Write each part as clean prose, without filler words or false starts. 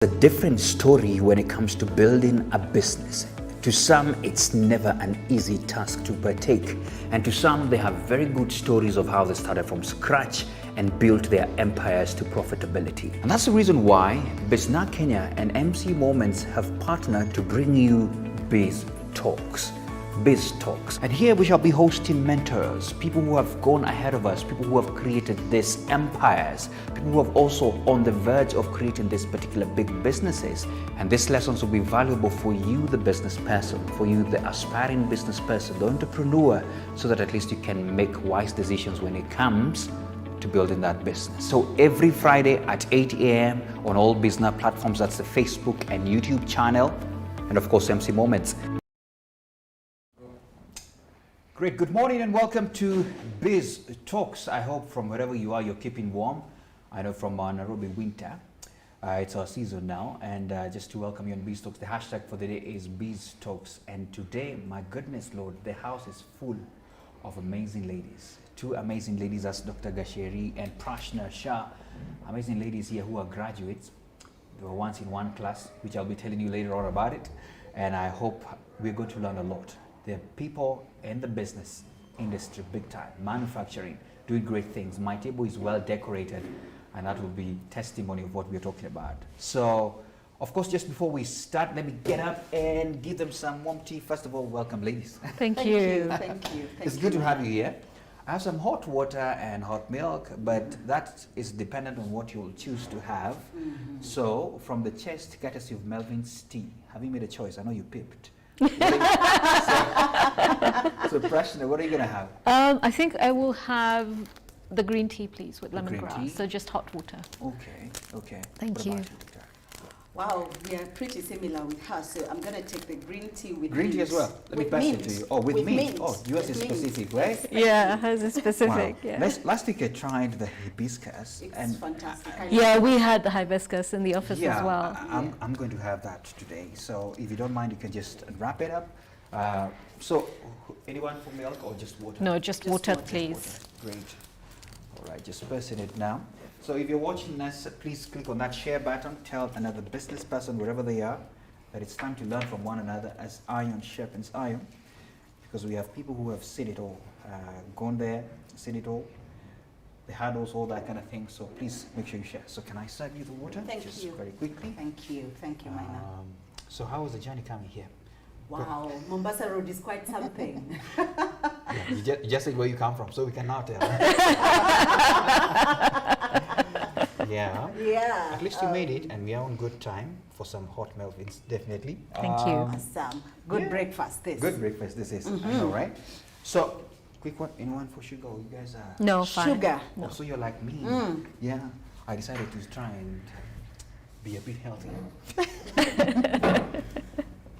A different story when it comes to building a business. To some, it's never an easy task to partake, and to some, they have very good stories of how they started from scratch and built their empires to profitability. And that's the reason why Bizna Kenya and MC Moments have partnered to bring you Biz Talks. Biz Talks. And here we shall be hosting mentors, people who have gone ahead of us, people who have created these empires, people who have also on the verge of creating these particular big businesses. And these lessons will be valuable for you, the business person, for you, the aspiring business person, the entrepreneur, so that at least you can make wise decisions when it comes to building that business. So every Friday at 8 a.m. on all business platforms, that's the Facebook and YouTube channel, and of course MC Moments. Great, good morning and welcome to Biz Talks. I hope from wherever you are, you're keeping warm. I know from Nairobi winter, it's our season now. And just to welcome you on Biz Talks, the hashtag for the day is Biz Talks. And today, my goodness Lord, the house is full of amazing ladies. Two amazing ladies, that's Dr. Gasheri and Prashna Shah. Amazing ladies here who are graduates. They were once in one class, which I'll be telling you later on about it. And I hope we're going to learn a lot. They're people in the business industry, big time, manufacturing, doing great things. My table is well decorated, and that will be testimony of what we're talking about. So, of course, just before we start, let me get up and give them some warm tea. First of all, welcome, ladies. Thank you. Thank you. It's good to have you here. I have some hot water and hot milk, but that is dependent on what you'll choose to have. Mm-hmm. So, from the chest, courtesy of Melvin's tea. Have you made a choice? I know you pipped. So Prashna, what are you going to have? I think I will have the green tea, please, with lemongrass. So just hot water. Okay. Thank you. Wow, we are pretty similar with her, so I'm going to take the green tea with green tea as well. Let me pass it to you. Oh, with mint. Oh, yours is specific, right? Yeah, hers is specific. Wow. Yeah. Last week I tried the hibiscus. It's fantastic. Yeah, we had the hibiscus in the office as well. I'm going to have that today. So if you don't mind, you can just wrap it up. So anyone for milk or just water? No, just water, please. Water. Great. All right, just pressing it now. So if you're watching us, please click on that share button. Tell another business person, wherever they are, that it's time to learn from one another as iron sharpens iron. Because we have people who have seen it all, gone there, seen it all, the hurdles, all that kind of thing. So please make sure you share. So can I serve you the water? Thank just you. Very quickly. Thank you, Maina. So how was the journey coming here? Wow, Mombasa Road is quite something. Yeah, you just said where you come from, so we can now tell. Yeah. At least you made it, and we are on good time for some hot Melvins, definitely. Thank you. Awesome. Good breakfast, this. Good breakfast, this is. I know, right? So, quick one, anyone for sugar? You guys are... No, fine. Sugar. Oh, so you're like me. Yeah. I decided to try and be a bit healthy.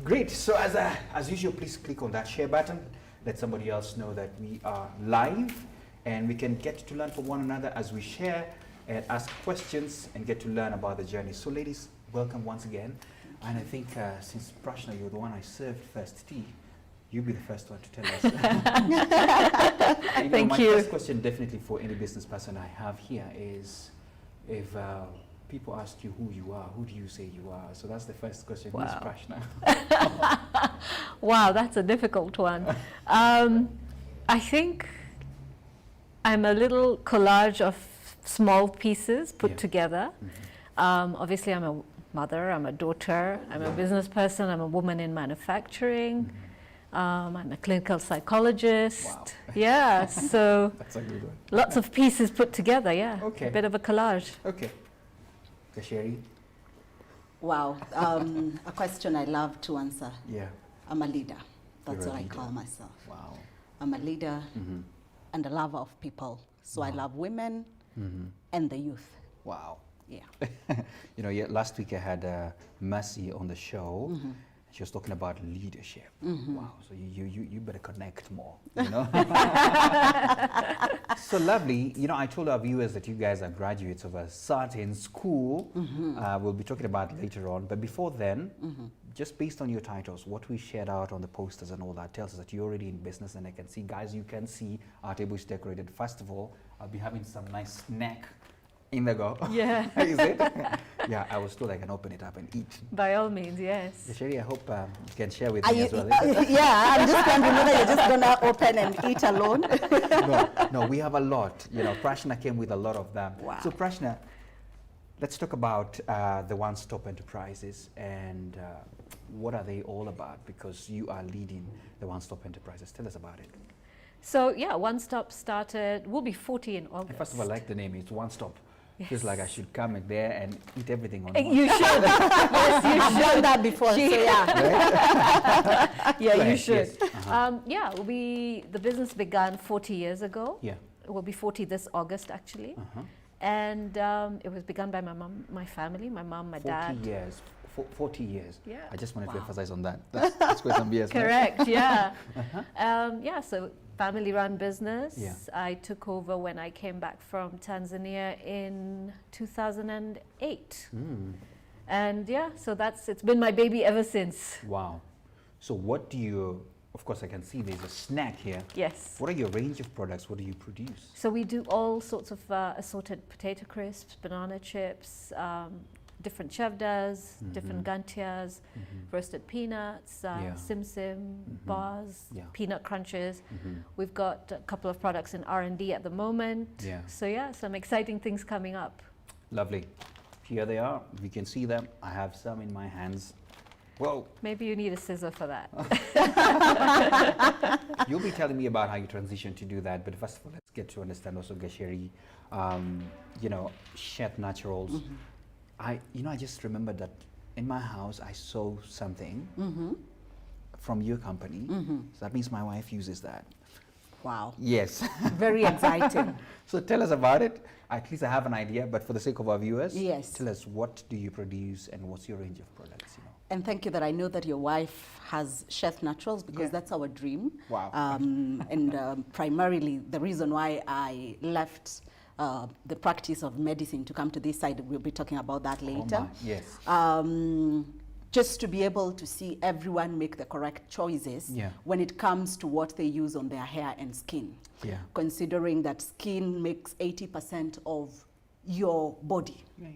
Great. So as usual, please click on that share button. Let somebody else know that we are live, and we can get to learn from one another as we share and ask questions and get to learn about the journey. So ladies, welcome once again. And I think since Prashna, you're the one I served first tea, you'll be the first one to tell us. Thank my you. first question definitely for any business person I have here is, if people ask you who you are, who do you say you are? So that's the first question. Wow. Who's Prashna? Wow, that's a difficult one. I think I'm a little collage of small pieces put together. Mm-hmm. Obviously, I'm a mother, I'm a daughter, I'm a business person, I'm a woman in manufacturing. Mm-hmm. I'm a clinical psychologist. Wow. Yeah, so That's a good one. lots of pieces put together, yeah. Okay. A bit of a collage. Okay. Gasheri? Wow, a question I love to answer. Yeah. I'm a leader. That's You're a what leader. I call myself. Wow. I'm a leader and a lover of people. So I love women and the youth. Wow. Yeah. Last week I had Mercy on the show. She was talking about leadership. Wow. So you better connect more. So lovely. I told our viewers that you guys are graduates of a certain school. We'll be talking about it later on. But before then, just based on your titles, what we shared out on the posters and all that tells us that you're already in business. And I can see, guys, you can see our table is decorated. First of all, I'll be having some nice snack in the go. Yeah. Is it? Yeah, I was told I can open it up and eat. By all means, yes. Sherry, I hope you can share with Are me you, as well. yeah, I'm just wondering whether you're just going to open and eat alone. No, we have a lot. You know, Prashna came with a lot of them. Wow. So Prashna, let's talk about the one-stop enterprises and what are they all about? Because you are leading the one-stop enterprises. Tell us about it. So yeah, One Stop started, we'll be 40 in August. And first of all, I like the name. It's one-stop. Yes. Feels like I should come in there and eat everything on You one. should. Yes, you I've done that before, so yeah. Yeah, Go you ahead, should. yes. Yeah, the business began 40 years ago. Yeah. It will be 40 this August, actually. Uh-huh. And it was begun by my mom, my family, my mom, my 40 dad. years. 40 years. Yeah. I just wanted to Wow. emphasize on that. That's quite some years. Right? Correct, yeah. Yeah, so family-run business. Yeah. I took over when I came back from Tanzania in 2008. Mm. And yeah, so it's been my baby ever since. Wow. So what do you, of course I can see there's a snack here. Yes. What are your range of products? What do you produce? So we do all sorts of assorted potato crisps, banana chips, different chevdas, different gantias, roasted peanuts, Yeah. sim bars, Yeah. peanut crunches. We've got a couple of products in R&D at the moment. Yeah. So yeah, some exciting things coming up. Lovely. Here they are. We can see them. I have some in my hands. Whoa. Maybe you need a scissor for that. You'll be telling me about how you transitioned to do that, but first of all, let's get to understand also Gasheri, you know, Chef Naturals. I just remembered that in my house I saw something from your company. So that means my wife uses that. Wow. Yes. Very exciting. So tell us about it. At least I have an idea, but for the sake of our viewers, Yes. tell us, what do you produce and what's your range of products? You know? And thank you that I know that your wife has Chef Naturals, because Yeah. that's our dream. Wow. And primarily the reason why I left the practice of medicine to come to this side, we'll be talking about that later. Oh my, yes. Just to be able to see everyone make the correct choices Yeah. when it comes to what they use on their hair and skin. Yeah. Considering that skin makes 80% of your body Yeah,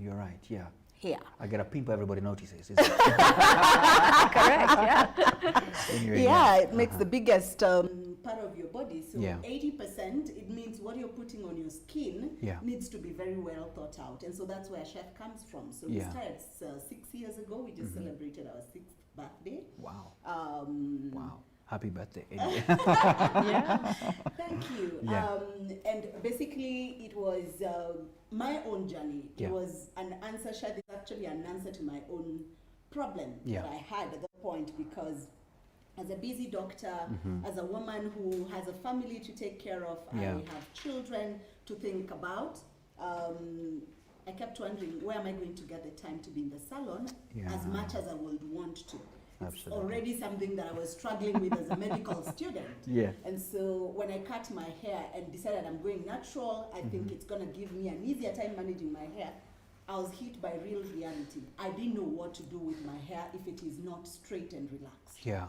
you're right, yeah. hair. I get a pimple, everybody notices. Isn't it? Correct, yeah. Anyway, Yeah, it makes the biggest part of your body. So Yeah. 80%, it means what you're putting on your skin Yeah. needs to be very well thought out. And so that's where Chef comes from. So Yeah. we started 6 years ago. We just celebrated our 6th birthday. Wow. Um, Wow. Happy birthday. Anyway. Yeah. Thank you. Yeah. And basically, it was my own journey. Yeah. It was an answer. Chef is actually an answer to my own problem Yeah. that I had at that point, because as a busy doctor, as a woman who has a family to take care of, Yeah. I have children to think about. I kept wondering, where am I going to get the time to be in the salon Yeah. as much as I would want to? It's Absolutely. already something that I was struggling with as a medical student. Yeah. And so when I cut my hair and decided I'm going natural, I think it's going to give me an easier time managing my hair. I was hit by real reality. I didn't know what to do with my hair if it is not straight and relaxed. Yeah.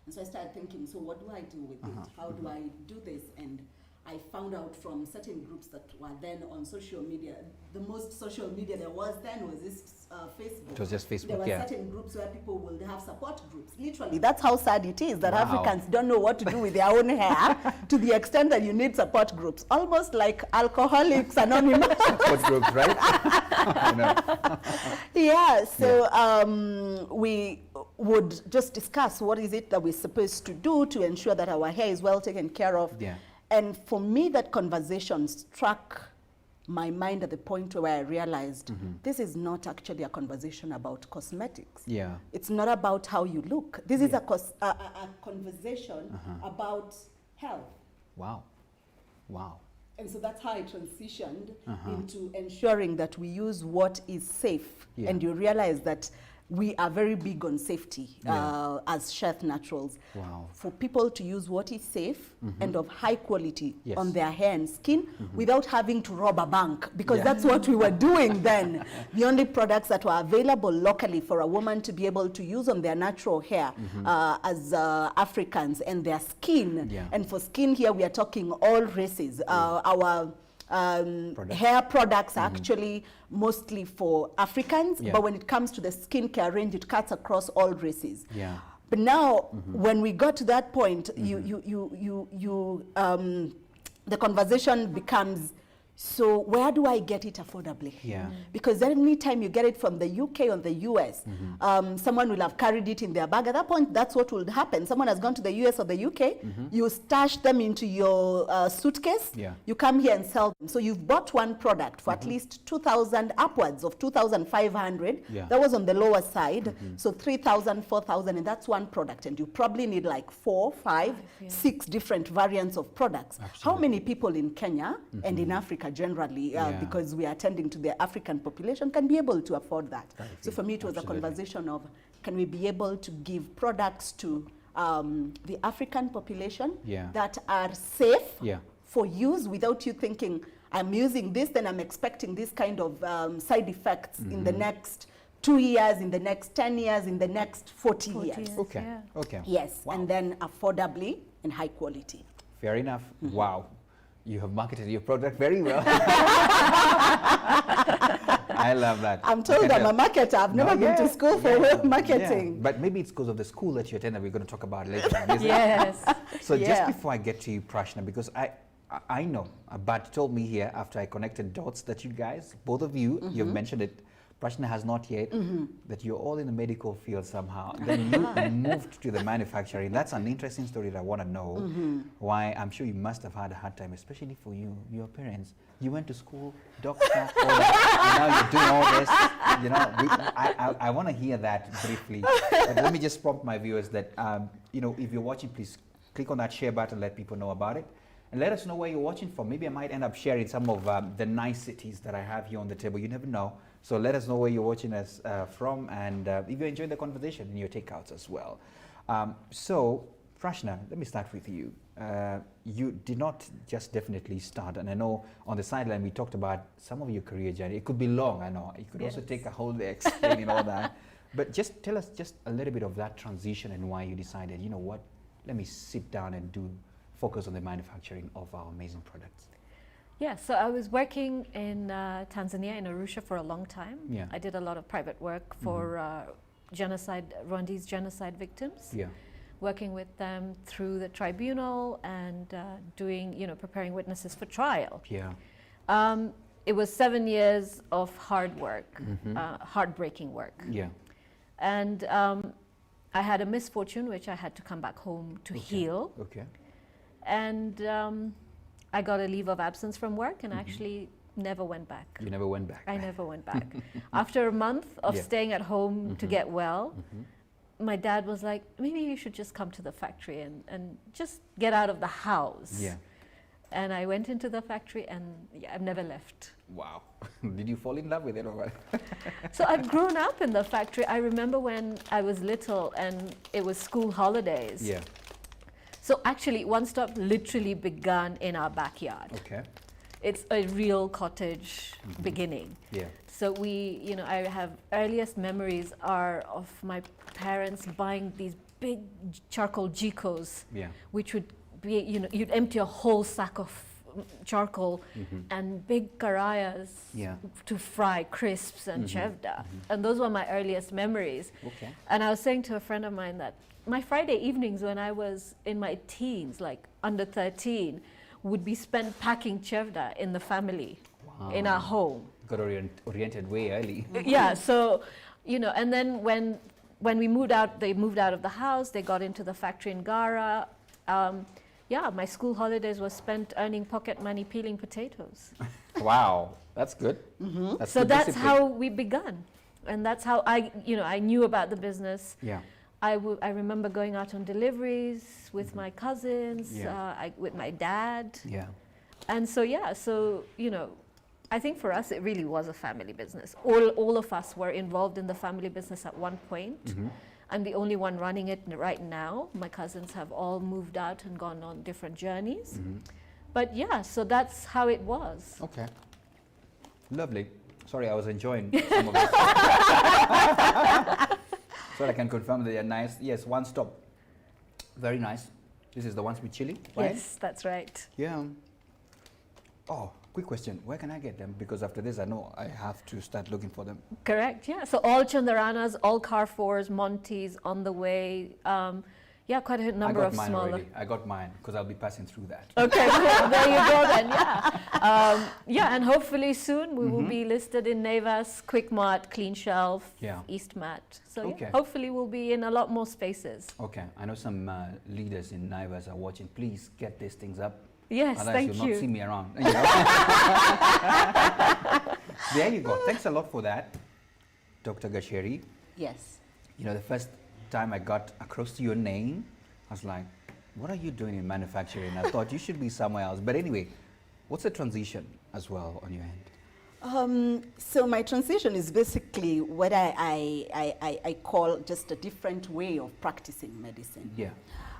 And so I started thinking, so what do I do with it? How do I do this? And I found out from certain groups that were then on social media. The most social media there was then was this Facebook. It was just There Facebook, were yeah. certain groups where people will have support groups. Literally, that's how sad it is that Wow. Africans don't know what to do with their own hair, to the extent that you need support groups, almost like Alcoholics Anonymous. Support groups, right? I know. Yeah, so we would just discuss what is it that we're supposed to do to ensure that our hair is well taken care of. Yeah. And for me, that conversation struck my mind at the point where I realized this is not actually a conversation about cosmetics. Yeah. It's not about how you look. This is a conversation about health. Wow. Wow. And so that's how I transitioned into ensuring that we use what is safe. Yeah. And you realize that we are very big on safety as Chef Naturals. Wow. For people to use what is safe and of high quality Yes. on their hair and skin without having to rob a bank, because Yeah. that's what we were doing then. The only products that were available locally for a woman to be able to use on their natural hair as Africans and their skin. Yeah. And for skin here, we are talking all races. Our hair products are actually mostly for Africans, Yeah. but when it comes to the skincare range, it cuts across all races. Yeah. But now, when we got to that point, the conversation becomes, so where do I get it affordably? Yeah. Because any time you get it from the UK or the US, someone will have carried it in their bag. At that point, that's what will happen. Someone has gone to the US or the UK, you stash them into your suitcase, Yeah. you come here and sell them. So you've bought one product for at least 2,000 upwards of 2,500. Yeah. That was on the lower side. So 3,000, 4,000, and that's one product. And you probably need like 4, 5, 6 different variants of products. How many people in Kenya and in Africa generally, because we are attending to the African population, can be able to afford that? So for me, it was a conversation of, can we be able to give products to the African population that are safe for use without you thinking, I'm using this, then I'm expecting this kind of side effects in the next 2 years, in the next 10 years, in the next 40 years. Okay. Yeah. Okay. Yes, Wow. and then affordably and high quality. Fair enough. Wow. You have marketed your product very well. I love that. I'm told I'm a marketer. I've never been to school for marketing. But maybe it's because of the school that you attended. We're going to talk about it later on, isn't it? Yes. So just before I get to you, Prashna, because I know, but told me here after I connected dots that you guys, both of you, you've mentioned it, Prashna has not yet, that you're all in the medical field somehow. Then you moved to the manufacturing. That's an interesting story that I want to know. Why I'm sure you must have had a hard time, especially for you, your parents. You went to school, doctor, all that, and now you're doing all this. You know, I want to hear that briefly. But let me just prompt my viewers that, you know, if you're watching, please click on that share button, let people know about it. And let us know where you're watching from. Maybe I might end up sharing some of the niceties that I have here on the table. You never know. So let us know where you're watching us from, and if you're enjoying the conversation and your takeouts as well. So, Prashna, let me start with you. You did not just definitely start, and I know on the sideline we talked about some of your career journey. It could be long, I know. It could also take a whole day explaining all that. But just tell us just a little bit of that transition and why you decided, you know what, let me sit down and focus on the manufacturing of our amazing products. Yeah, so I was working in Tanzania, in Arusha, for a long time. Yeah. I did a lot of private work for Rwandese genocide victims. Yeah. Working with them through the tribunal and doing, preparing witnesses for trial. Yeah. It was 7 years of hard work, heartbreaking work. Yeah. And I had a misfortune, which I had to come back home to heal. Okay. And I got a leave of absence from work and actually never went back. You never went back. I never went back. After a month of staying at home to get well, my dad was like, maybe you should just come to the factory and just get out of the house. Yeah. And I went into the factory and I've never left. Wow. Did you fall in love with it or what? So I've grown up in the factory. I remember when I was little and it was school holidays. Yeah. So actually, One Stop literally began in our backyard. Okay. It's a real cottage beginning. Yeah. So I have earliest memories are of my parents buying these big charcoal jikos, which would be, you'd empty a whole sack of charcoal and big karayas to fry crisps and chevda. And those were my earliest memories. Okay. And I was saying to a friend of mine that my Friday evenings when I was in my teens, like under 13, would be spent packing chevda in the family, in our home. Got oriented way early. Yeah, so, and then when we moved out, they moved out of the house, they got into the factory in Gara. My school holidays was spent earning pocket money peeling potatoes. Wow, that's good. So that's how we began. And that's how I knew about the business. Yeah. I remember going out on deliveries with my cousins, with my dad. Yeah. And so, I think for us, it really was a family business. All of us were involved in the family business at one point. I'm the only one running it right now. My cousins have all moved out and gone on different journeys. But so that's how it was. Okay. Lovely. Sorry, I was enjoying some of it. So I can confirm that they're nice. Yes, One Stop. Very nice. This is the ones with chili, right? Yes, that's right. Yeah. Oh, Quick question, where can I get them? Because after this, I know I have to start looking for them. Correct, yeah. So all Chandaranas, all Carrefours, Monty's on the way. Yeah, quite a number of smaller. Already. I got mine because I'll be passing through that. Okay, there you go then, yeah. Yeah, and hopefully soon we will be listed in Navas, Quickmart, Clean Shelf, Eastmat. So yeah, hopefully we'll be in a lot more spaces. Okay, I know some leaders in Navas are watching. Please get these things up. Yes, otherwise thank you'll you. not see me around. You know? There you go. Thanks a lot for that, Dr. Gasheri. Yes. You know, the first time I got across to your name, I was like, what are you doing in manufacturing? I thought you should be somewhere else. But anyway, what's the transition as well on your end? So my transition is basically what I call just a different way of practicing medicine. Yeah.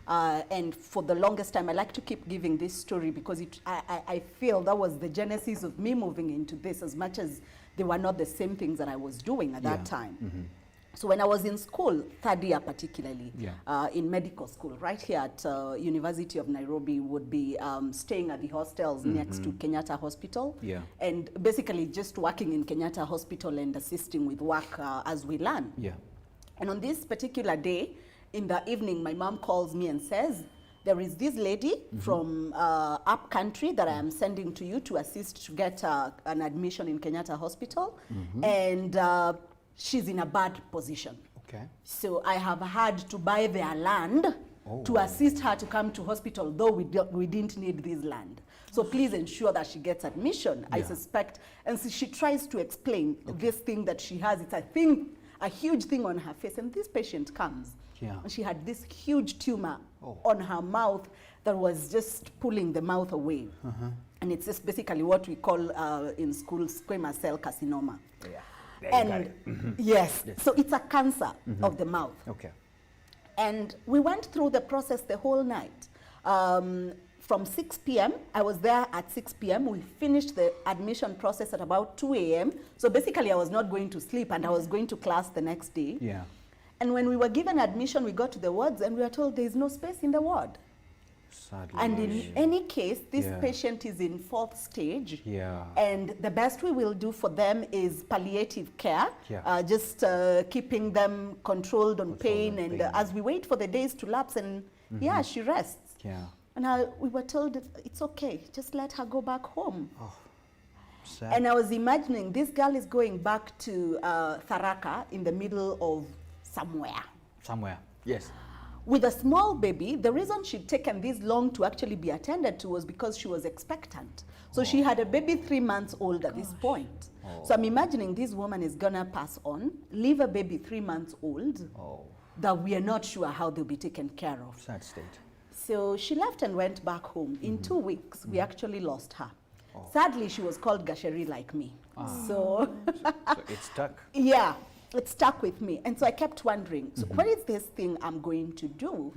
And for the longest time, I like to keep giving this story because I feel that was the genesis of me moving into this, as much as they were not the same things that I was doing at that time. So when I was in school, third year particularly, in medical school, right here at University of Nairobi, would be staying at the hostels next to Kenyatta Hospital. And basically just working in Kenyatta Hospital and assisting with work as we learn. And on this particular day, in the evening, my mom calls me and says, there is this lady from up country that I am sending to you to assist to get an admission in Kenyatta Hospital. And she's in a bad position. Okay. So I have had to buy their land to assist her to come to hospital, though we didn't need this land. So please ensure that she gets admission, I suspect. And so she tries to explain this thing that she has. It's a huge thing on her face. And this patient comes. And she had this huge tumor on her mouth that was just pulling the mouth away. And it's just basically what we call in school squamous cell carcinoma. And yes, so it's a cancer of the mouth. Okay. And we went through the process the whole night. From 6 p.m., I was there at 6 p.m. We finished the admission process at about 2 a.m. So basically I was not going to sleep and I was going to class the next day. And when we were given admission, we got to the wards and we were told there is no space in the ward. Sadly. And in any case, this patient is in 4th stage. And the best we will do for them is palliative care, just keeping them controlled on pain. And as we wait for the days to lapse, and she rests. And we were told, it's okay, just let her go back home. Sad. And I was imagining this girl is going back to Tharaka in the middle of somewhere. Yes. With a small baby. The reason she'd taken this long to actually be attended to was because she was expectant. So she had a baby 3 months old at this point. So I'm imagining this woman is gonna pass on, leave a baby 3 months old, that we are not sure how they'll be taken care of. Sad state. So she left and went back home. In 2 weeks, we actually lost her. Sadly, she was called Gasheri like me. So it stuck. Yeah. It stuck with me. And so I kept wondering, so what is this thing I'm going to do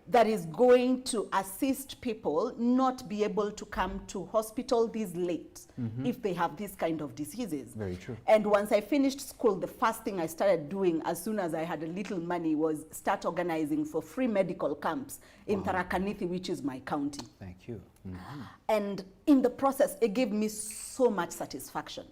that is going to assist people not be able to come to hospital this late if they have this kind of diseases? Very true. And once I finished school, the first thing I started doing as soon as I had a little money was start organizing for free medical camps in Tharaka Nithi, which is my county. Thank you. And in the process, it gave me so much satisfaction.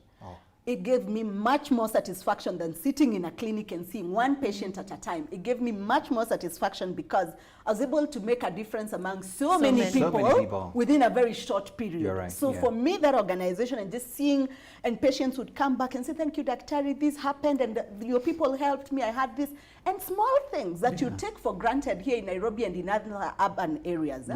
It gave me much more satisfaction than sitting in a clinic and seeing one patient at a time. It gave me much more satisfaction because I was able to make a difference among so many people within a very short period. You're right, so for me, that organization and just seeing, and patients would come back and say, thank you, Daktari, this happened and your people helped me, I had this. And small things that you take for granted here in Nairobi and in other urban areas.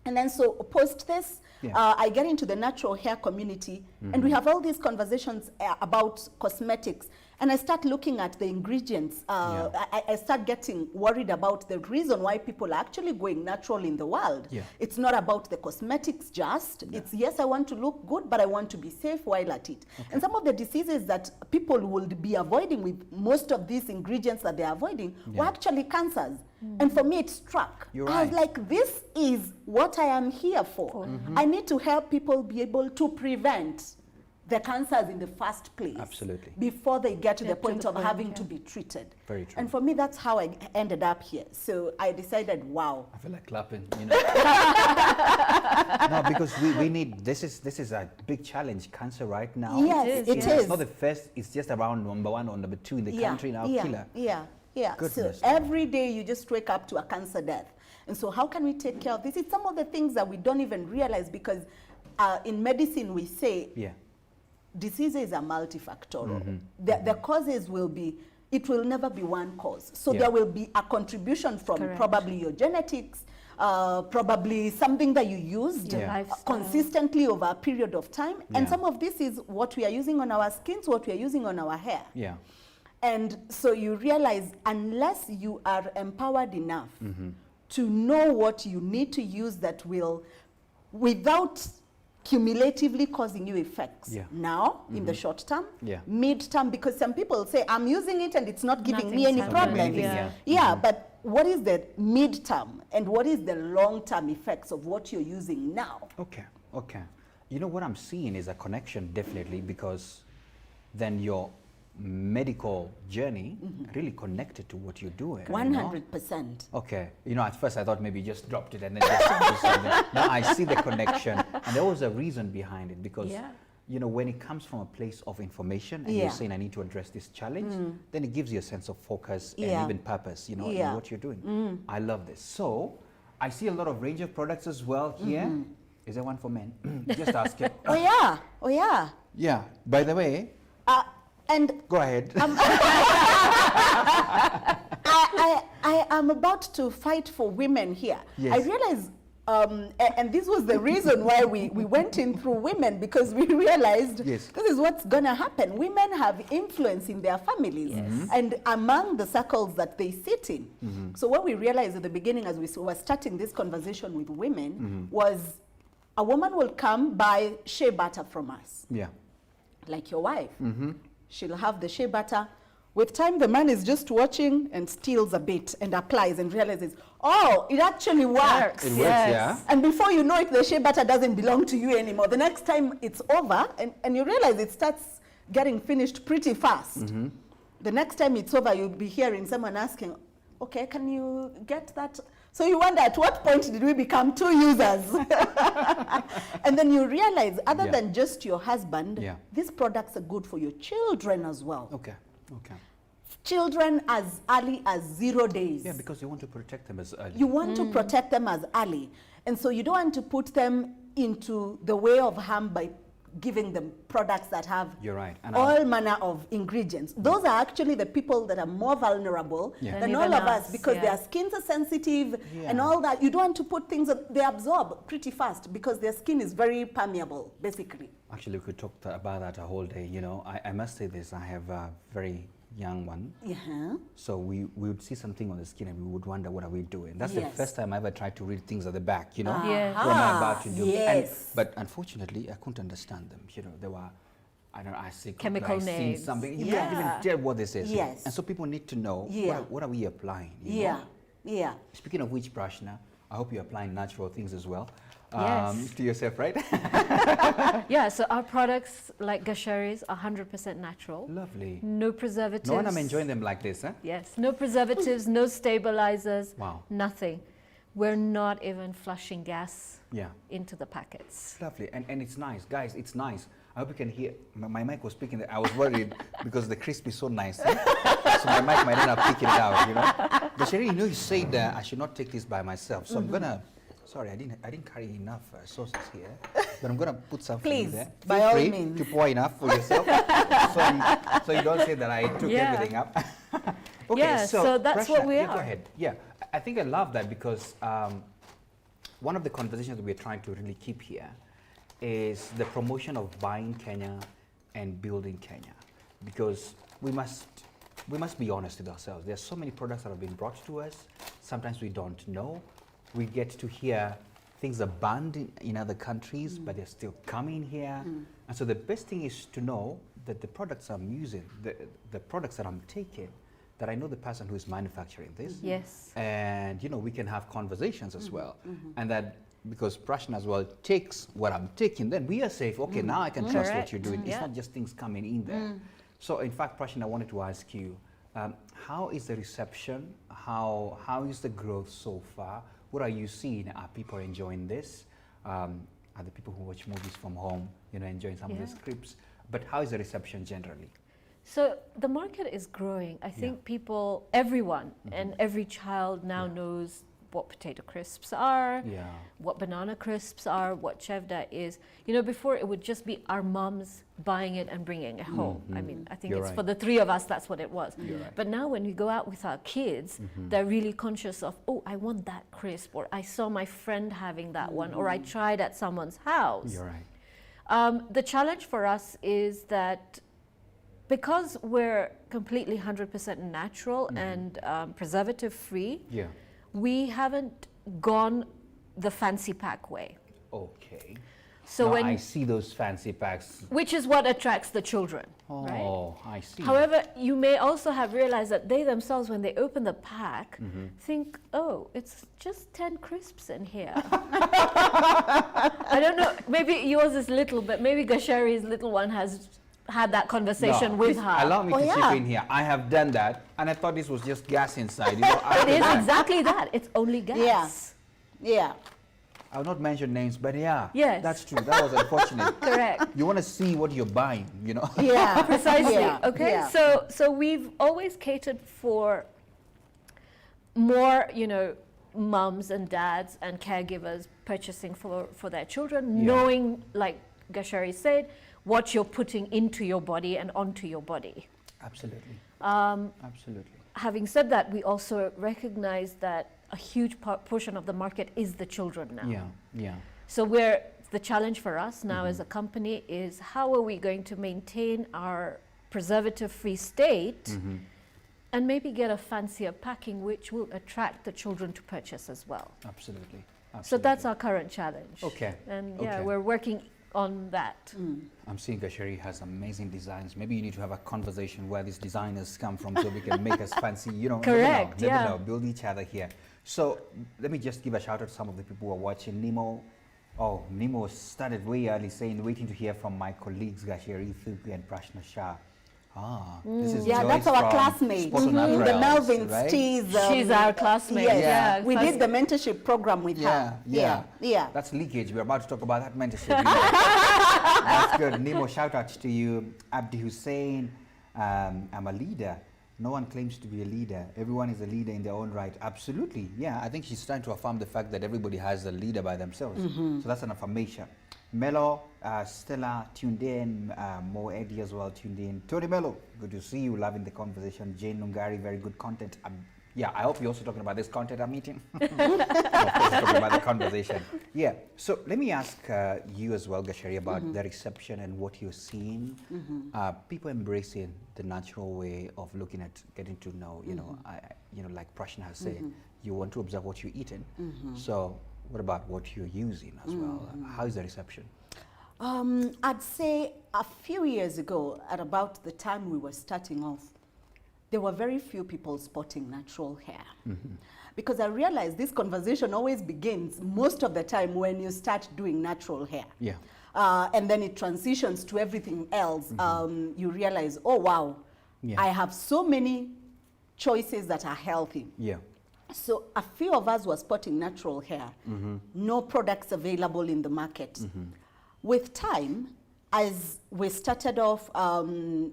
And then so post this, I get into the natural hair community and we have all these conversations about cosmetics. And I start looking at the ingredients. I start getting worried about the reason why people are actually going natural in the world. It's not about the cosmetics just. It's, yes, I want to look good, but I want to be safe while at it. And some of the diseases that people will be avoiding with most of these ingredients that they're avoiding were actually cancers. And for me, it struck. I was like, this is what I am here for. I need to help people be able to prevent the cancers in the first place. Absolutely. Before they get to the Get to point the of point, having yeah. to be treated. Very true. And for me, that's how I ended up here. So I decided, wow. I feel like clapping, you know. No, because we need, this is a big challenge, cancer right now. Yes, it It's is. not the first, it's just around number 1 or number 2 in the country now, killer. Yeah. Goodness. So every day you just wake up to a cancer death. And so how can we take care of this? It's some of the things that we don't even realize, because in medicine we say diseases are multifactorial. The causes will be, it will never be one cause. So there will be a contribution from Correct. probably your genetics, probably something that you used Your lifestyle. consistently over a period of time. And Yeah. some of this is what we are using on our skins, what we are using on our hair. Yeah. And so you realize, unless you are empowered enough to know what you need to use that will, without cumulatively causing you effects now in the short term, mid-term, because some people say, I'm using it and it's not giving me Nothing's any happening. problems. Yeah. But what is the mid-term and what is the long-term effects of what you're using now? Okay. You know, what I'm seeing is a connection, definitely, because then your medical journey really connected to what you're doing. 100%. Okay. You know, at first I thought maybe you just dropped it and then just do something. Now I see the connection, and there was a reason behind it, because you know, when it comes from a place of information and you're saying I need to address this challenge, then it gives you a sense of focus and even purpose, you know, in what you're doing. I love this. So I see a lot of range of products as well here. Is there one for men? Just ask it. Oh yeah. Yeah. By the way, And go ahead. I am about to fight for women here. Yes. I realize, and this was the reason why we went in through women, because we realized this is what's going to happen. Women have influence in their families and among the circles that they sit in. So what we realized at the beginning, as we were starting this conversation with women, was a woman will come buy shea butter from us. Yeah. Like your wife. She'll have the shea butter. With time, the man is just watching and steals a bit and applies and realizes, oh, it actually works. It works, yeah. And before you know it, the shea butter doesn't belong to you anymore. The next time it's over, and you realize it starts getting finished pretty fast. The next time it's over, you'll be hearing someone asking, okay, can you get that? So you wonder, at what point did we become 2 users? And then you realize, other than just your husband, these products are good for your children as well. Okay. Children as early as 0 days. Yeah, because you want to protect them as early. You want to protect them as early. And so you don't want to put them into the way of harm by giving them products that have And all manner of ingredients. Those are actually the people that are more vulnerable than all of us, because their skins are sensitive and all that. You don't want to put things that they absorb pretty fast, because their skin is very permeable, basically. Actually, we could talk about that a whole day. You know, I must say this, I have a very young one. So we would see something on the skin and we would wonder, what are we doing? That's the first time I ever tried to read things at the back, you know? What am I about to do? But unfortunately, I couldn't understand them. You know, there were, I don't know, I see chemical names. Something. You can't even tell what this is. Yes. And so people need to know, what are we applying? You know? Speaking of which, Prashna, I hope you're applying natural things as well. To yourself, right? So our products, like Gasharis, are 100% natural. Lovely. No preservatives. No one I'm enjoying them like this, huh? Yes, no preservatives, no stabilizers, Wow. nothing. We're not even flushing gas into the packets. Lovely, and it's nice. Guys, it's nice. I hope you can hear, my mic was picking it. I was worried because the crisp is so nice. So my mic might end up picking it out, you know? But Sherry, you know, you said that I should not take this by myself. So I'm gonna, sorry, I didn't carry enough sauces here. But I'm gonna put something in there. By all means. To pour enough for yourself. so you don't say that I took everything up. Okay, so that's Prashna, what we are. Go ahead. Yeah, I think I love that, because one of the conversations that we're trying to really keep here is the promotion of buying Kenya and building Kenya, because we must be honest with ourselves. There's so many products that have been brought to us. Sometimes we don't know. We get to hear things are banned in other countries, but they're still coming here. And so the best thing is to know that the products I'm using, the products that I'm taking, that I know the person who is manufacturing this. Yes. And, you know, we can have conversations as well. And that because Prashna as well takes what I'm taking, then we are safe. Okay, now I can trust what you're doing. It's not just things coming in there. So in fact, Prashna, I wanted to ask you, how is the reception? How is the growth so far? What are you seeing? Are people enjoying this? Are the people who watch movies from home, enjoying some of the scripts? But how is the reception generally? So the market is growing. I think people, everyone, and every child now knows what potato crisps are, what banana crisps are, what chevda is. Before it would just be our mums buying it and bringing it home. I mean, I think it's for the three of us, that's what it was. But now when we go out with our kids, they're really conscious of, oh, I want that crisp, or I saw my friend having that one, or I tried at someone's house. You're right. The challenge for us is that because we're completely 100% natural and preservative free, we haven't gone the fancy pack way. Okay. So now when I see those fancy packs. Which is what attracts the children, right? Oh, I see. However, you may also have realized that they themselves, when they open the pack, think, oh, it's just 10 crisps in here. I don't know, maybe yours is little, but maybe Gashari's little one has had that conversation with her. Allow me to chip in here. I have done that, and I thought this was just gas inside. It is exactly that. It's only gas. Yeah. I'll not mention names, but yeah. Yes. That's true. That was unfortunate. Correct. You want to see what you're buying, Yeah. Precisely. Yeah. Okay. Yeah. So we've always catered for more, mums and dads and caregivers purchasing for their children, knowing, like Gashari said, what you're putting into your body and onto your body. Absolutely. Absolutely. Having said that, we also recognize that a huge portion of the market is the children now. Yeah. So the challenge for us now as a company is how are we going to maintain our preservative-free state and maybe get a fancier packing which will attract the children to purchase as well. Absolutely. So that's our current challenge. Okay. And we're working on that. I'm seeing Gashari has amazing designs. Maybe you need to have a conversation where these designers come from so we can make us fancy, Correct, never know, build each other here. So let me just give a shout out to some of the people who are watching. Nemo started way early saying, waiting to hear from my colleagues Gashari, Thupi and Prashna Shah. This is Joyce that's our from classmate Sport on in the Apparels, Melbourne. right? She's our classmate. Yes. We did the mentorship program with her. Yeah. That's leakage. We're about to talk about that mentorship. That's good. Nemo, shout out to you. Abdi Hussein, I'm a leader. No one claims to be a leader. Everyone is a leader in their own right. Absolutely. Yeah, I think she's trying to affirm the fact that everybody has a leader by themselves. So that's an affirmation. Melo, Stella tuned in, Mo Eddie as well tuned in. Tony Melo, good to see you, loving the conversation. Jane Nungari, very good content. I hope you're also talking about this content I'm meeting. Of course, talking about the conversation. Yeah, so let me ask you as well, Gashari, about the reception and what you're seeing. People embracing the natural way of looking at getting to know, like Prashna has said, you want to observe what you're eating. So what about what you're using as well? How is the reception? I'd say a few years ago, at about the time we were starting off, there were very few people sporting natural hair. Because I realized this conversation always begins most of the time when you start doing natural hair. Yeah. And then it transitions to everything else. You realize, oh wow, I have so many choices that are healthy. Yeah. So a few of us were sporting natural hair, no products available in the market. With time, as we started off,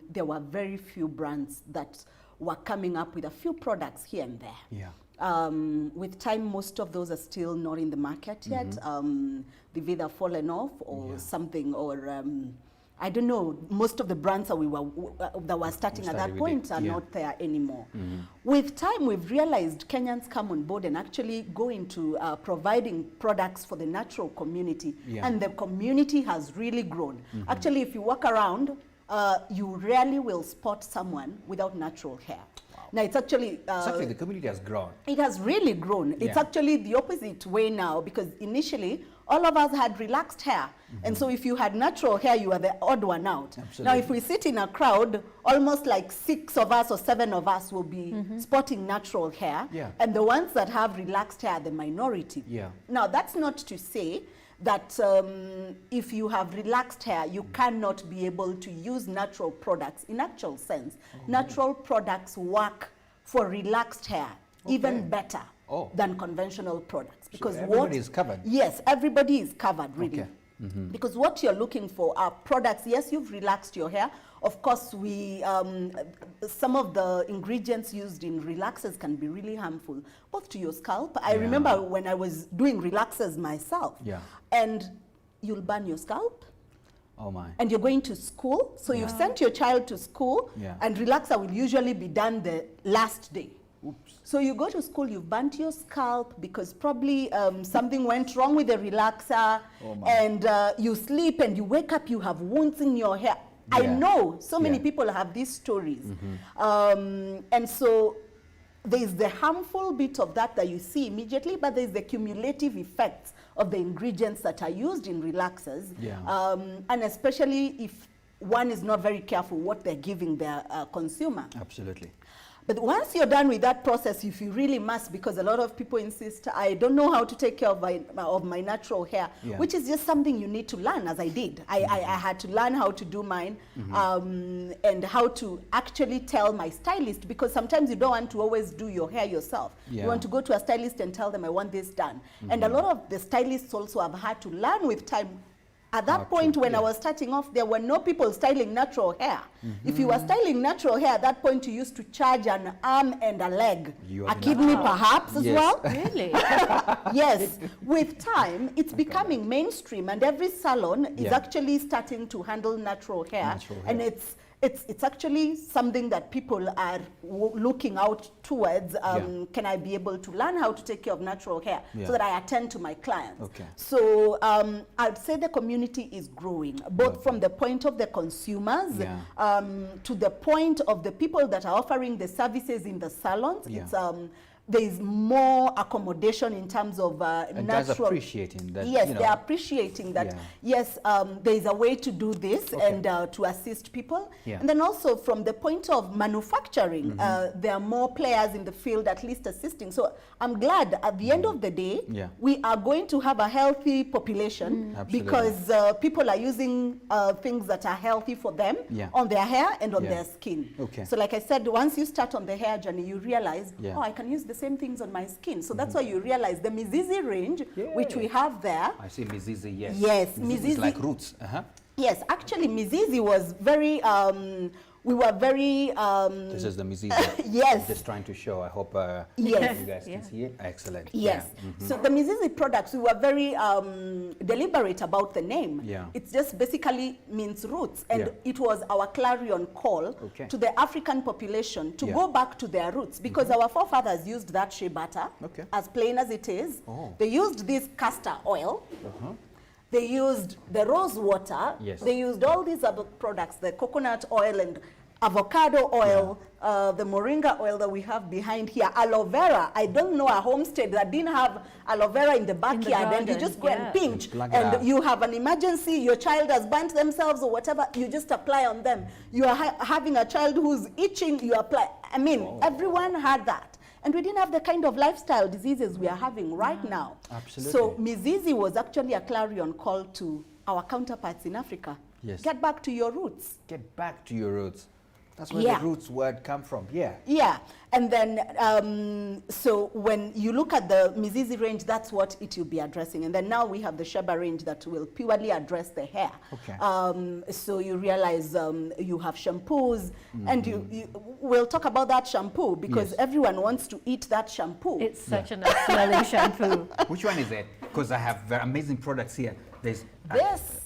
there were very few brands that were coming up with a few products here and there. Yeah. With time, most of those are still not in the market yet. They've either fallen off or something, or I don't know. Most of the brands that that were starting at that point are not there anymore. With time, we've realized Kenyans come on board and actually go into providing products for the natural community, and the community has really grown. Actually, if you walk around, you rarely will spot someone without natural hair. Now it's actually the community has grown. it has really grown. It's Yeah. actually the opposite way now, because initially all of us had relaxed hair. And so if you had natural hair, you were the odd one out. Absolutely. Now if we sit in a crowd, almost like 6 of us or 7 of us will be sporting natural hair. Yeah. And the ones that have relaxed hair are the minority. Yeah. Now that's not to say that if you have relaxed hair, you cannot be able to use natural products in actual sense. Natural products work for relaxed hair even better than conventional products. Because everybody is covered. Yes, everybody is covered, really. Okay. Because what you're looking for are products. Yes, you've relaxed your hair. Of course, we some of the ingredients used in relaxers can be really harmful, both to your scalp. I remember when I was doing relaxers myself, and you'll burn your scalp. Oh my. And you're going to school, so you've sent your child to school, and relaxer will usually be done the last day. Oops. So you go to school, you've burnt your scalp because probably something went wrong with the relaxer, and you sleep and you wake up, you have wounds in your hair. I know so many people have these stories. And so there's the harmful bit of that you see immediately, but there's the cumulative effects of the ingredients that are used in relaxers. And especially if one is not very careful what they're giving their consumer. Absolutely. But once you're done with that process, if you really must, because a lot of people insist, I don't know how to take care of my natural hair, which is just something you need to learn, as I did. I had to learn how to do mine, and how to actually tell my stylist, because sometimes you don't want to always do your hair yourself. You want to go to a stylist and tell them, I want this done. And a lot of the stylists also have had to learn with time. At that point, when I was starting off, there were no people styling natural hair. If you were styling natural hair, at that point, you used to charge an arm and a leg, a kidney perhaps as well. Really? Yes. With time, it's becoming mainstream, and every salon is actually starting to handle natural hair. And it's actually something that people are looking out towards. Can I be able to learn how to take care of natural hair so that I attend to my clients? So I'd say the community is growing, both from the point of the consumers to the point of the people that are offering the services in the salons. It's there is more accommodation in terms of and natural. guys appreciating that. Yes, they're appreciating that. Yes, there is a way to do this and to assist people. And then also from the point of manufacturing, there are more players in the field at least assisting. So I'm glad at the end of the day, we are going to have a healthy population because people are using things that are healthy for them on their hair and on their skin. So like I said, once you start on the hair journey, you realize, oh, I can use the same things on my skin. So that's why you realize the Mizizi range, which we have there. I see Mizizi, yes. Yes, Mizizi is like roots. Yes, actually Mizizi was very, we were very... this is the Mizizi. Yes. I'm just trying to show. I hope you guys can see it. Excellent. Yes. So the Mizizi products, we were very deliberate about the name. It just basically means roots. And it was our clarion call to the African population to go back to their roots, because our forefathers used that shea butter, as plain as it is. They used this castor oil. They used the rose water. They used all these other products, the coconut oil and avocado oil, the moringa oil that we have behind here, aloe vera. I don't know a homestead that didn't have aloe vera in the backyard, and you just go and pinch, and you have an emergency, your child has burnt themselves or whatever, you just apply on them. You are having a child who's itching, you apply. I mean, everyone had that. And we didn't have the kind of lifestyle diseases we are having right now. Absolutely. So Mizizi was actually a clarion call to our counterparts in Africa. Get back to your roots. Get back to your roots. That's where the roots word come from. And then, so when you look at the Mizizi range, that's what it will be addressing. And then now we have the Sheba range that will purely address the hair. So you realize you have shampoos, and we'll talk about that shampoo, because everyone wants to eat that shampoo. It's such a nice smelling shampoo. Which one is it? Because I have very amazing products here. There's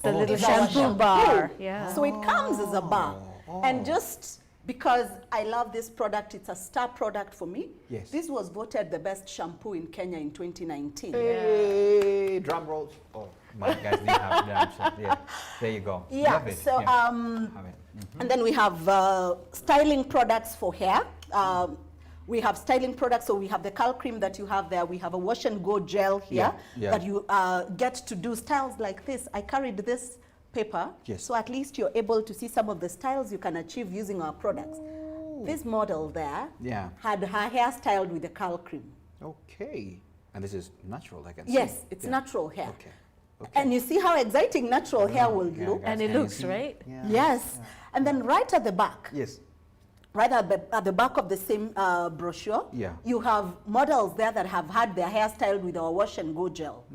the little shampoo bar. So it comes as a bar. And just because I love this product, it's a star product for me. This was voted the best shampoo in Kenya in 2019. Hey, drum rolls. Oh, my guys didn't have that. There you go. Love it. So, and then we have styling products for hair. We have styling products, so we have the curl cream that you have there. We have a wash and go gel here that you get to do styles like this. I carried this paper, so at least you're able to see some of the styles you can achieve using our products. Ooh. This model there had her hair styled with the curl cream. Okay. And this is natural, I can see. Yes, it's natural hair. Okay. And you see how exciting natural hair will look? And it looks, right? Yes. And then right at the back. Yes. Right at the back of the same brochure, you have models there that have had their hair styled with our wash and go gel.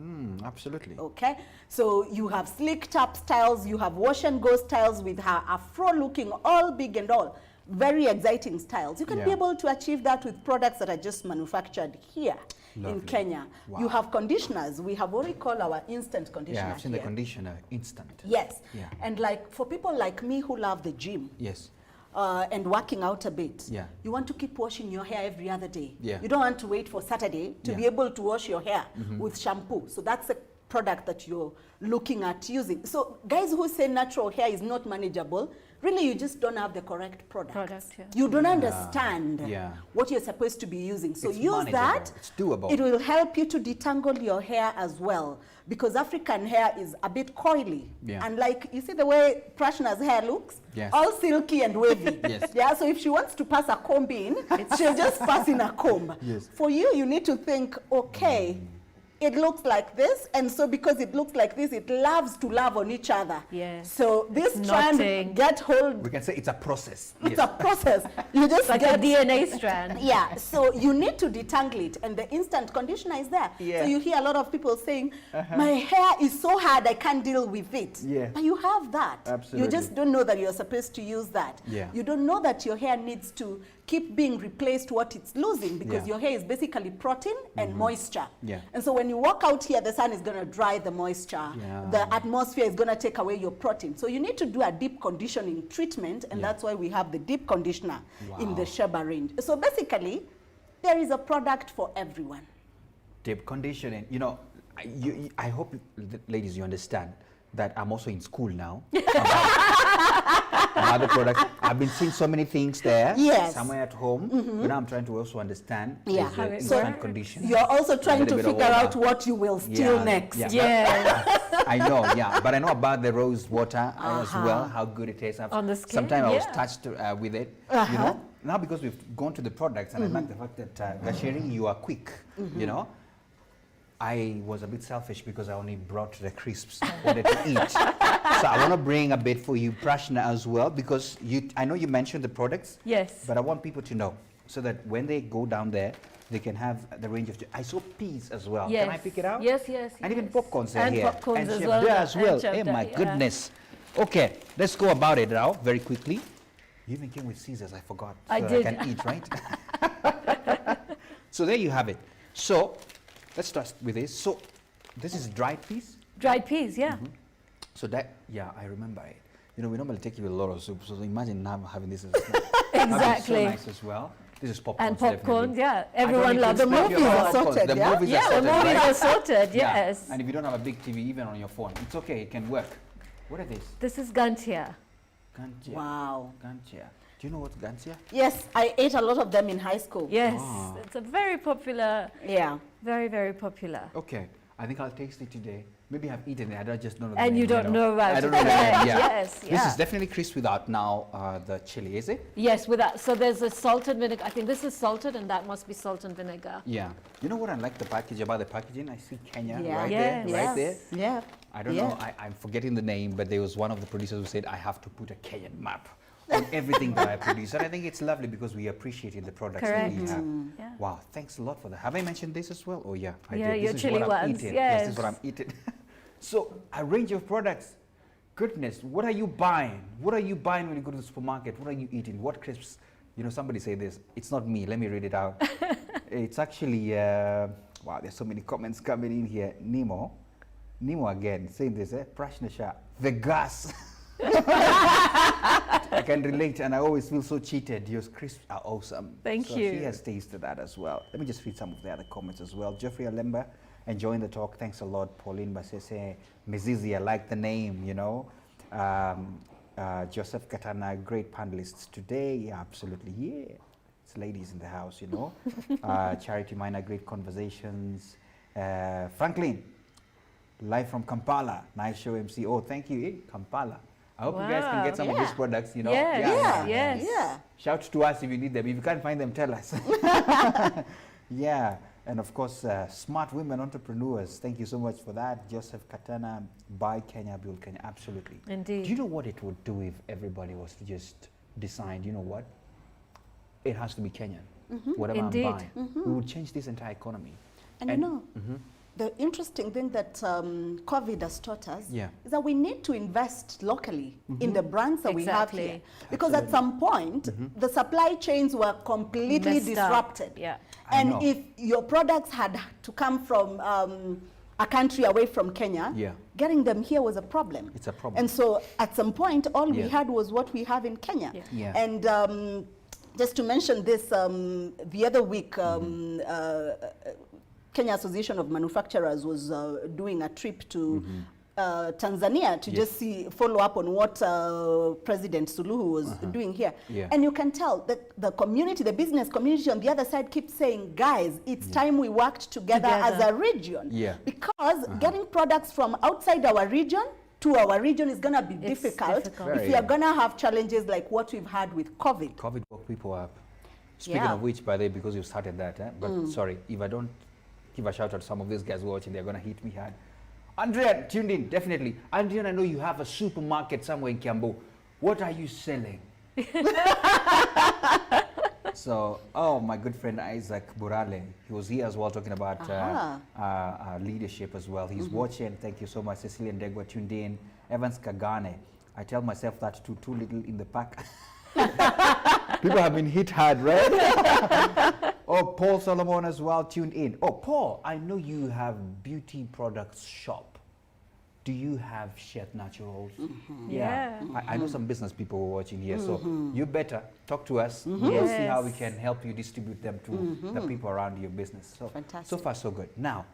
Absolutely. Okay, so you have slicked up styles, you have wash and go styles with her afro looking, all big and all. Very exciting styles. You can be able to achieve that with products that are just manufactured here in Kenya. Wow. You have conditioners. We have what we call our instant conditioner. Yeah, I've seen the conditioner, instant. Yes. And like for people like me who love the gym. Yes. And working out a bit. You want to keep washing your hair every other day. You don't want to wait for Saturday to be able to wash your hair with shampoo. So that's a product that you're looking at using. So guys who say natural hair is not manageable, really you just don't have the correct product. You don't understand what you're supposed to be using. So use that. It's doable. It will help you to detangle your hair as well, because African hair is a bit coily. And like, you see the way Prashna's hair looks? All silky and wavy. So if she wants to pass a comb in, she'll just pass in a comb. For you, you need to think, okay, it looks like this, and so because it looks like this, it loves to love on each other. So this strand get hold. We can say it's a process. It's a process. You just like a DNA strand. So you need to detangle it, and the instant conditioner is there. So you hear a lot of people saying, my hair is so hard, I can't deal with it. But you have that. Absolutely. You just don't know that you're supposed to use that. You don't know that your hair needs to keep being replaced what it's losing, because your hair is basically protein and moisture. And so when you walk out here, the sun is going to dry the moisture. The atmosphere is going to take away your protein. So you need to do a deep conditioning treatment, and that's why we have the deep conditioner in the Sheba range. So basically, there is a product for everyone. Deep conditioning. You know, I hope, ladies, you understand that I'm also in school now. Other products. I've been seeing so many things there. Somewhere at home. But now I'm trying to also understand instant condition. You're also trying to figure out what you will steal next. I know, but I know about the rose water as well, how good it tastes. On the skin. Sometimes I was touched with it. You know, now because we've gone to the products, and I like the fact that Gasheri, you are quick. You know, I was a bit selfish because I only brought the crisps wanted to eat. So I want to bring a bit for you, Prashna, as well, because I know you mentioned the products. But I want people to know, so that when they go down there, they can have the range of. I saw peas as well. Can I pick it out? Yes. And even popcorns are here. Popcorns and as well. As well. Oh my goodness. Okay, let's go about it now very quickly. You even came with scissors, I forgot. So I did. I can eat, right? So there you have it. So let's start with this. So this is dried peas? Dried peas, So that, I remember it. You know, we normally take you with a lot of soup, so imagine now having this as a snack. Exactly. So nice as well. This is popcorn. And popcorn, Everyone loves the movies are sorted. The movies are sorted, the movies are sorted, yes. And if you don't have a big TV, even on your phone, it's okay, it can work. What are these? This is gantia. Gantia. Wow. Gantia. Do you know what's gantia? Yes, I ate a lot of them in high school. Yes, it's a very popular. Very, very popular. Okay, I think I'll taste it today. Maybe I've eaten it, I don't just know the name. And you don't know about it. I don't know the name, Yes, This is definitely crisp without now the chili, is it? Yes, without. So there's a salted vinegar. I think this is salted, and that must be salt and vinegar. Yeah. You know what I like the package about the packaging? I see Kenya right there. Yeah. I don't know, I'm forgetting the name, but there was one of the producers who said, I have to put a Kenyan map on everything that I produce. And I think it's lovely because we appreciate the products that we have. Wow, thanks a lot for that. Have I mentioned this as well? Oh yeah, I did. Your this chili is what I'm ones. eating. Yes, this is what I'm eating. So a range of products. Goodness, what are you buying? What are you buying when you go to the supermarket? What are you eating? What crisps? You know, somebody say this. It's not me. Let me read it out. It's actually, wow, there's so many comments coming in here. Nemo again, saying this, Prashna Shah, the gas. I can relate, and I always feel so cheated. Your crisps are awesome. Thank you. She has tasted that as well. Let me just read some of the other comments as well. Jeffrey Alemba, enjoying the talk. Thanks a lot. Pauline Basese, Mizizi, I like the name, you know. Joseph Katana, great panelists today. Yeah, absolutely. Yeah. It's ladies in the house, you know. Charity Minor, great conversations. Franklin, live from Kampala. Nice show, MC. Oh, thank you, Kampala. I hope you guys can get some of these products, you know. Yes. Shout to us if you need them. If you can't find them, tell us. Yeah. And of course, smart women entrepreneurs. Thank you so much for that. Joseph Katana, buy Kenya, build Kenya. Absolutely. Indeed. Do you know what it would do if everybody was to just decide, you know what? It has to be Kenyan. Whatever Indeed. I'm buying. We would change this entire economy. And you know, the interesting thing that COVID has taught us is that we need to invest locally in the brands that we have here. Because at some point, the supply chains were completely disrupted. Yeah. And if your products had to come from a country away from Kenya, getting them here was a problem. It's a problem. And so at some point, all we had was what we have in Kenya. And just to mention this, the other week, Kenya Association of Manufacturers was doing a trip to Tanzania to just follow up on what President Suluhu was doing here. And you can tell that the community, the business community on the other side keeps saying, guys, it's time we worked together as a region. Because getting products from outside our region to our region is going to be difficult if we are going to have challenges like what we've had with COVID. COVID woke people up. Speaking of which, by the way, because you started that, but sorry, if I don't give a shout out to some of these guys watching, they're going to hit me hard. Andrea, tuned in, definitely. Andrea, I know you have a supermarket somewhere in Kiambu. What are you selling? So, my good friend Isaac Burale, he was here as well talking about leadership as well. He's watching. Thank you so much. Cecilia Ndegwa tuned in. Evans Kagane. I tell myself that too little in the pack. People have been hit hard, right? Oh, Paul Solomon as well tuned in. Oh, Paul, I know you have beauty products shop. Do you have Shed Naturals? I know some business people who are watching here, so you better talk to us. We'll see how we can help you distribute them to the people around your business. So, so far, so good. Now,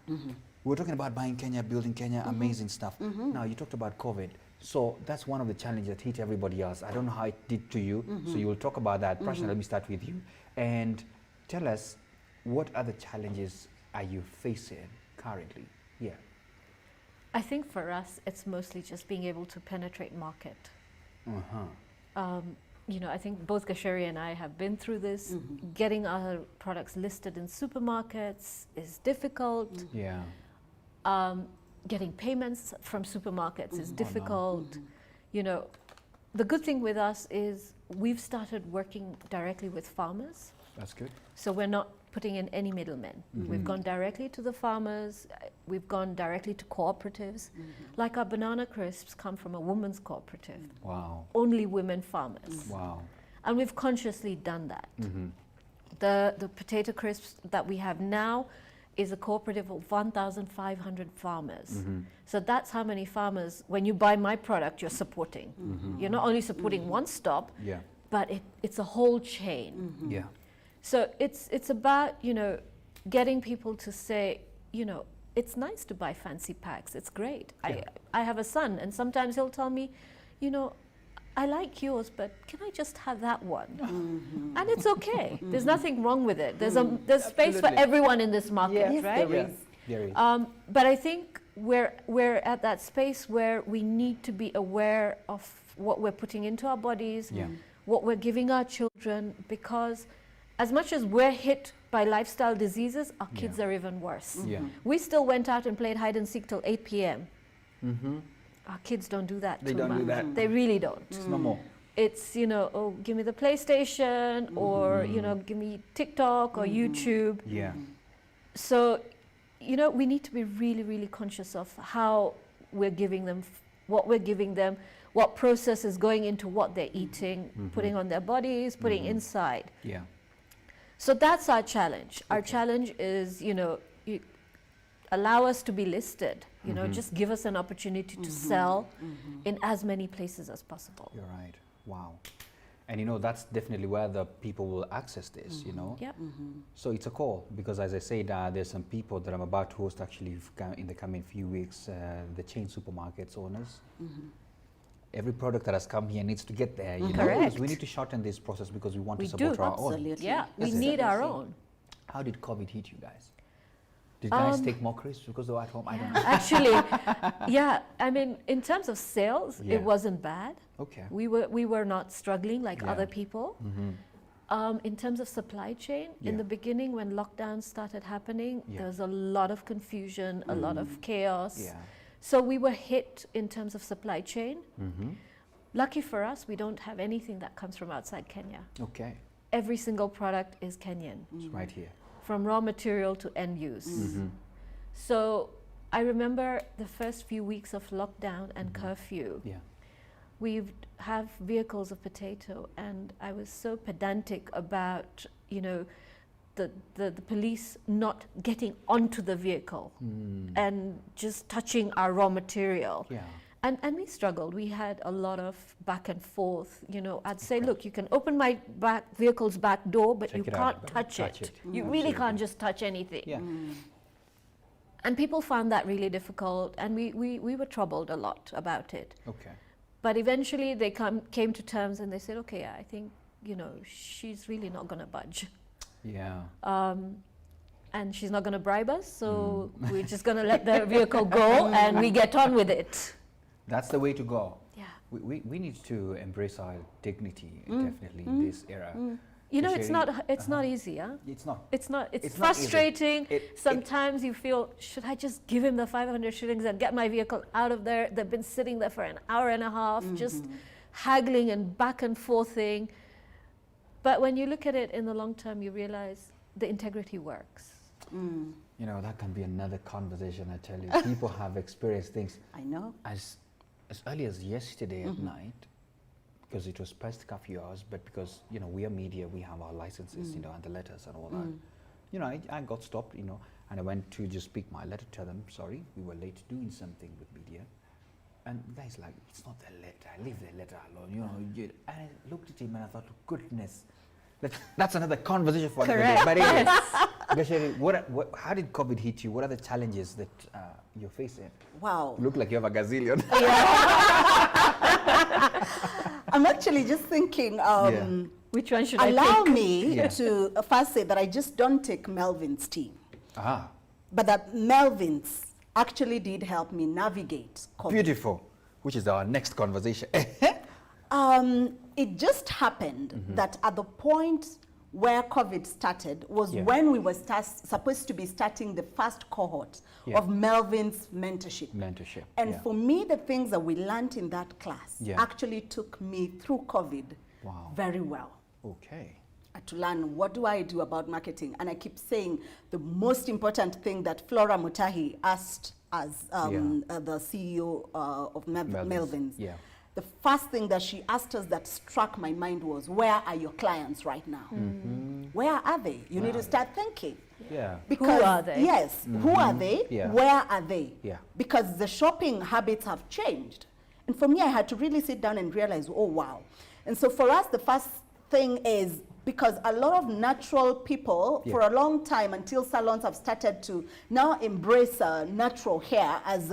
we're talking about buying Kenya, building Kenya, amazing stuff. Now, you talked about COVID. So that's one of the challenges that hit everybody else. I don't know how it did to you, so you will talk about that. Prashna, let me start with you. And tell us, what other challenges are you facing currently? I think for us, it's mostly just being able to penetrate market. You know, I think both Gasheri and I have been through this. Getting our products listed in supermarkets is difficult. Getting payments from supermarkets is difficult. You know, the good thing with us is we've started working directly with farmers. That's good. So we're not putting in any middlemen. We've gone directly to the farmers. We've gone directly to cooperatives. Like our banana crisps come from a women's cooperative. Wow. Only women farmers. Wow. And we've consciously done that. The potato crisps that we have now is a cooperative of 1,500 farmers. So that's how many farmers, when you buy my product, you're supporting. You're not only supporting one stop, but it's a whole chain. So it's about, you know, getting people to say, you know, it's nice to buy fancy packs. It's great. I have a son, and sometimes he'll tell me, you know, I like yours, but can I just have that one? And it's okay. There's nothing wrong with it. There's space for everyone in this market, right? There is. But I think we're at that space where we need to be aware of what we're putting into our bodies, what we're giving our children, because as much as we're hit by lifestyle diseases, our kids are even worse. We still went out and played hide and seek till 8 p.m. Our kids don't do that They too don't much. do that. They really don't. It's no more. It's, you know, oh, give me the PlayStation, or, you know, give me TikTok or YouTube. So, you know, we need to be really, really conscious of how we're giving them, what we're giving them, what process is going into what they're eating, putting on their bodies, putting inside. So that's our challenge. Our challenge is, you know, allow us to be listed. You know, just give us an opportunity to sell in as many places as possible. You're right. Wow. And you know, that's definitely where the people will access this, you know. So it's a call, because as I said, there's some people that I'm about to host actually in the coming few weeks, the chain supermarkets owners. every product that has come here needs to get there. You know, Correct. because we need to shorten this process because we want We to support do. our own. Absolutely. Yeah, we Yes, yes. need our own. How did COVID hit you guys? Did guys take more risks because they were at home? I don't know. Actually, yeah. I mean, in terms of sales, Yeah. it wasn't bad. Okay. We were not struggling like Yeah. other people. In terms of supply chain, in Yeah. the beginning when lockdowns started happening, Yeah. there was a lot of confusion, a lot of chaos. Yeah. So we were hit in terms of supply chain. Lucky for us, we don't have anything that comes from outside Kenya. Okay. Every single product is Kenyan, It's right here. from raw material to end use. So I remember the first few weeks of lockdown and curfew. Yeah. We have vehicles of potato, and I was so pedantic about, you know, the police not getting onto the vehicle and just touching our raw material. Yeah. And we struggled. We had a lot of back and forth. You know, I'd say, look, you can open my vehicle's back door, but Check you it out, can't but touch touch it. it. You really can't just touch anything. Yeah. And people found that really difficult, and we were troubled a lot about it. Okay. But eventually they came to terms and they said, okay, I think, you know, she's really not going to budge. Yeah. And she's not going to bribe us, so we're just going to let the vehicle go and we get on with it. That's the way to go. Yeah. We need to embrace our dignity definitely in this era. You know, Tertiary, it's not easy, huh? It's not. It's not. It's It's not easy. frustrating. It- Sometimes you feel, should I just give him the 500 shillings and get my vehicle out of there? They've been sitting there for an hour and a half, just haggling and back and forthing. But when you look at it in the long term, you realize the integrity works. You know, that can be another conversation, I tell you. People have experienced things I know. as early as yesterday at night, because it was past curfew hours, but because, you know, we are media, we have our licenses, you know, and the letters and all that. You know, I got stopped, you know, and I went to just speak my letter to them. Sorry, we were late doing something with media. And the guy's like, it's not the letter, leave the letter alone, you know. And I looked at him and I thought, goodness, that's another conversation for another day. But anyway, Gasheri, how did COVID hit you? What are the challenges that you're facing? Wow. You look like you have a gazillion. I'm actually just thinking, Which one should I allow pick? me Yeah. to first say that I just don't take Melvin's team, Ah, but that Melvin's actually did help me navigate COVID. beautiful. Which is our next conversation. It just happened that at the point where COVID started was Yeah. when we were supposed to be starting the first cohort Yeah. of Melvin's mentorship. Mentorship. And yeah. for me, the things that we learned in that class Yeah. actually took me through COVID Wow. very well. Okay. To learn what do I do about marketing. And I keep saying the most important thing that Flora Mutahi asked as the CEO of Melvin's. Yeah. The first thing that she asked us that struck my mind was, where are your clients right now? Where are they? You need to start thinking. Yeah. Because, are they? Yes, who are they? Yeah. Where are they? Yeah. Because the shopping habits have changed. And for me, I had to really sit down and realize, oh, wow. And so for us, the first thing is, because a lot of natural people, for a long time, until salons have started to now embrace natural hair as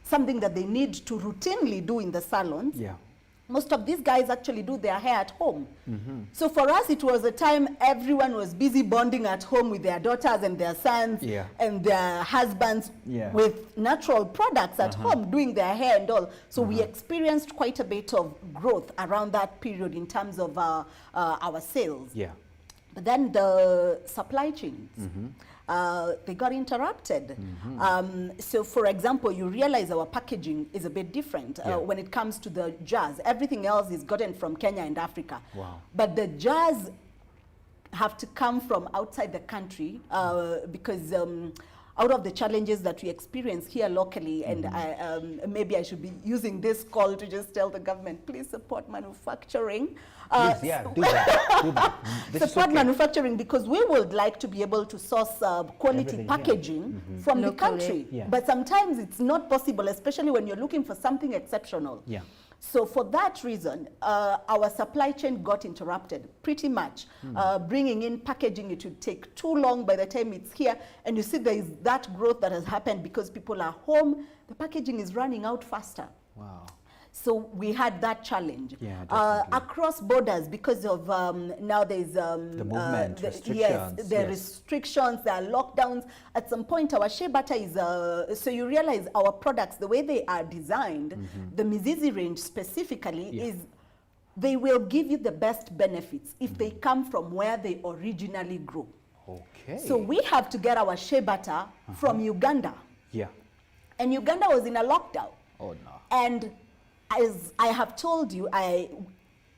something that they need to routinely do in the salons. Yeah. Most of these guys actually do their hair at home. So for us, it was a time everyone was busy bonding at home with their daughters and their sons Yeah. and their husbands Yeah. with natural products at home, doing their hair and all. So we experienced quite a bit of growth around that period in terms of our sales. Yeah. But then the supply chains, they got interrupted. So for example, you realize our packaging is a bit different when it comes to the jars. Everything else is gotten from Kenya and Africa. Wow. But the jars have to come from outside the country because out of the challenges that we experience here locally, and maybe I should be using this call to just tell the government, please support manufacturing. Please, yeah, do that. Do that. This is Support okay. manufacturing, because we would like to be able to source quality Everything, yeah. packaging from the Locally. country. Yeah. But sometimes it's not possible, especially when you're looking for something exceptional. Yeah. So for that reason, our supply chain got interrupted pretty much. Bringing in packaging, it would take too long by the time it's here. And you see there is that growth that has happened because people are home. The packaging is running out faster. Wow. So we had that challenge. Yeah, definitely. Across borders, because of now there's The movement, restrictions. Yes, there are yes. restrictions, there are lockdowns. At some point, our shea butter is so you realize our products, the way they are designed, the Mizizi range specifically is they will give you the best benefits if they come from where they originally grew. Okay. So we have to get our shea butter from Uganda. Yeah. And Uganda was in a lockdown. Oh no. And as I have told you,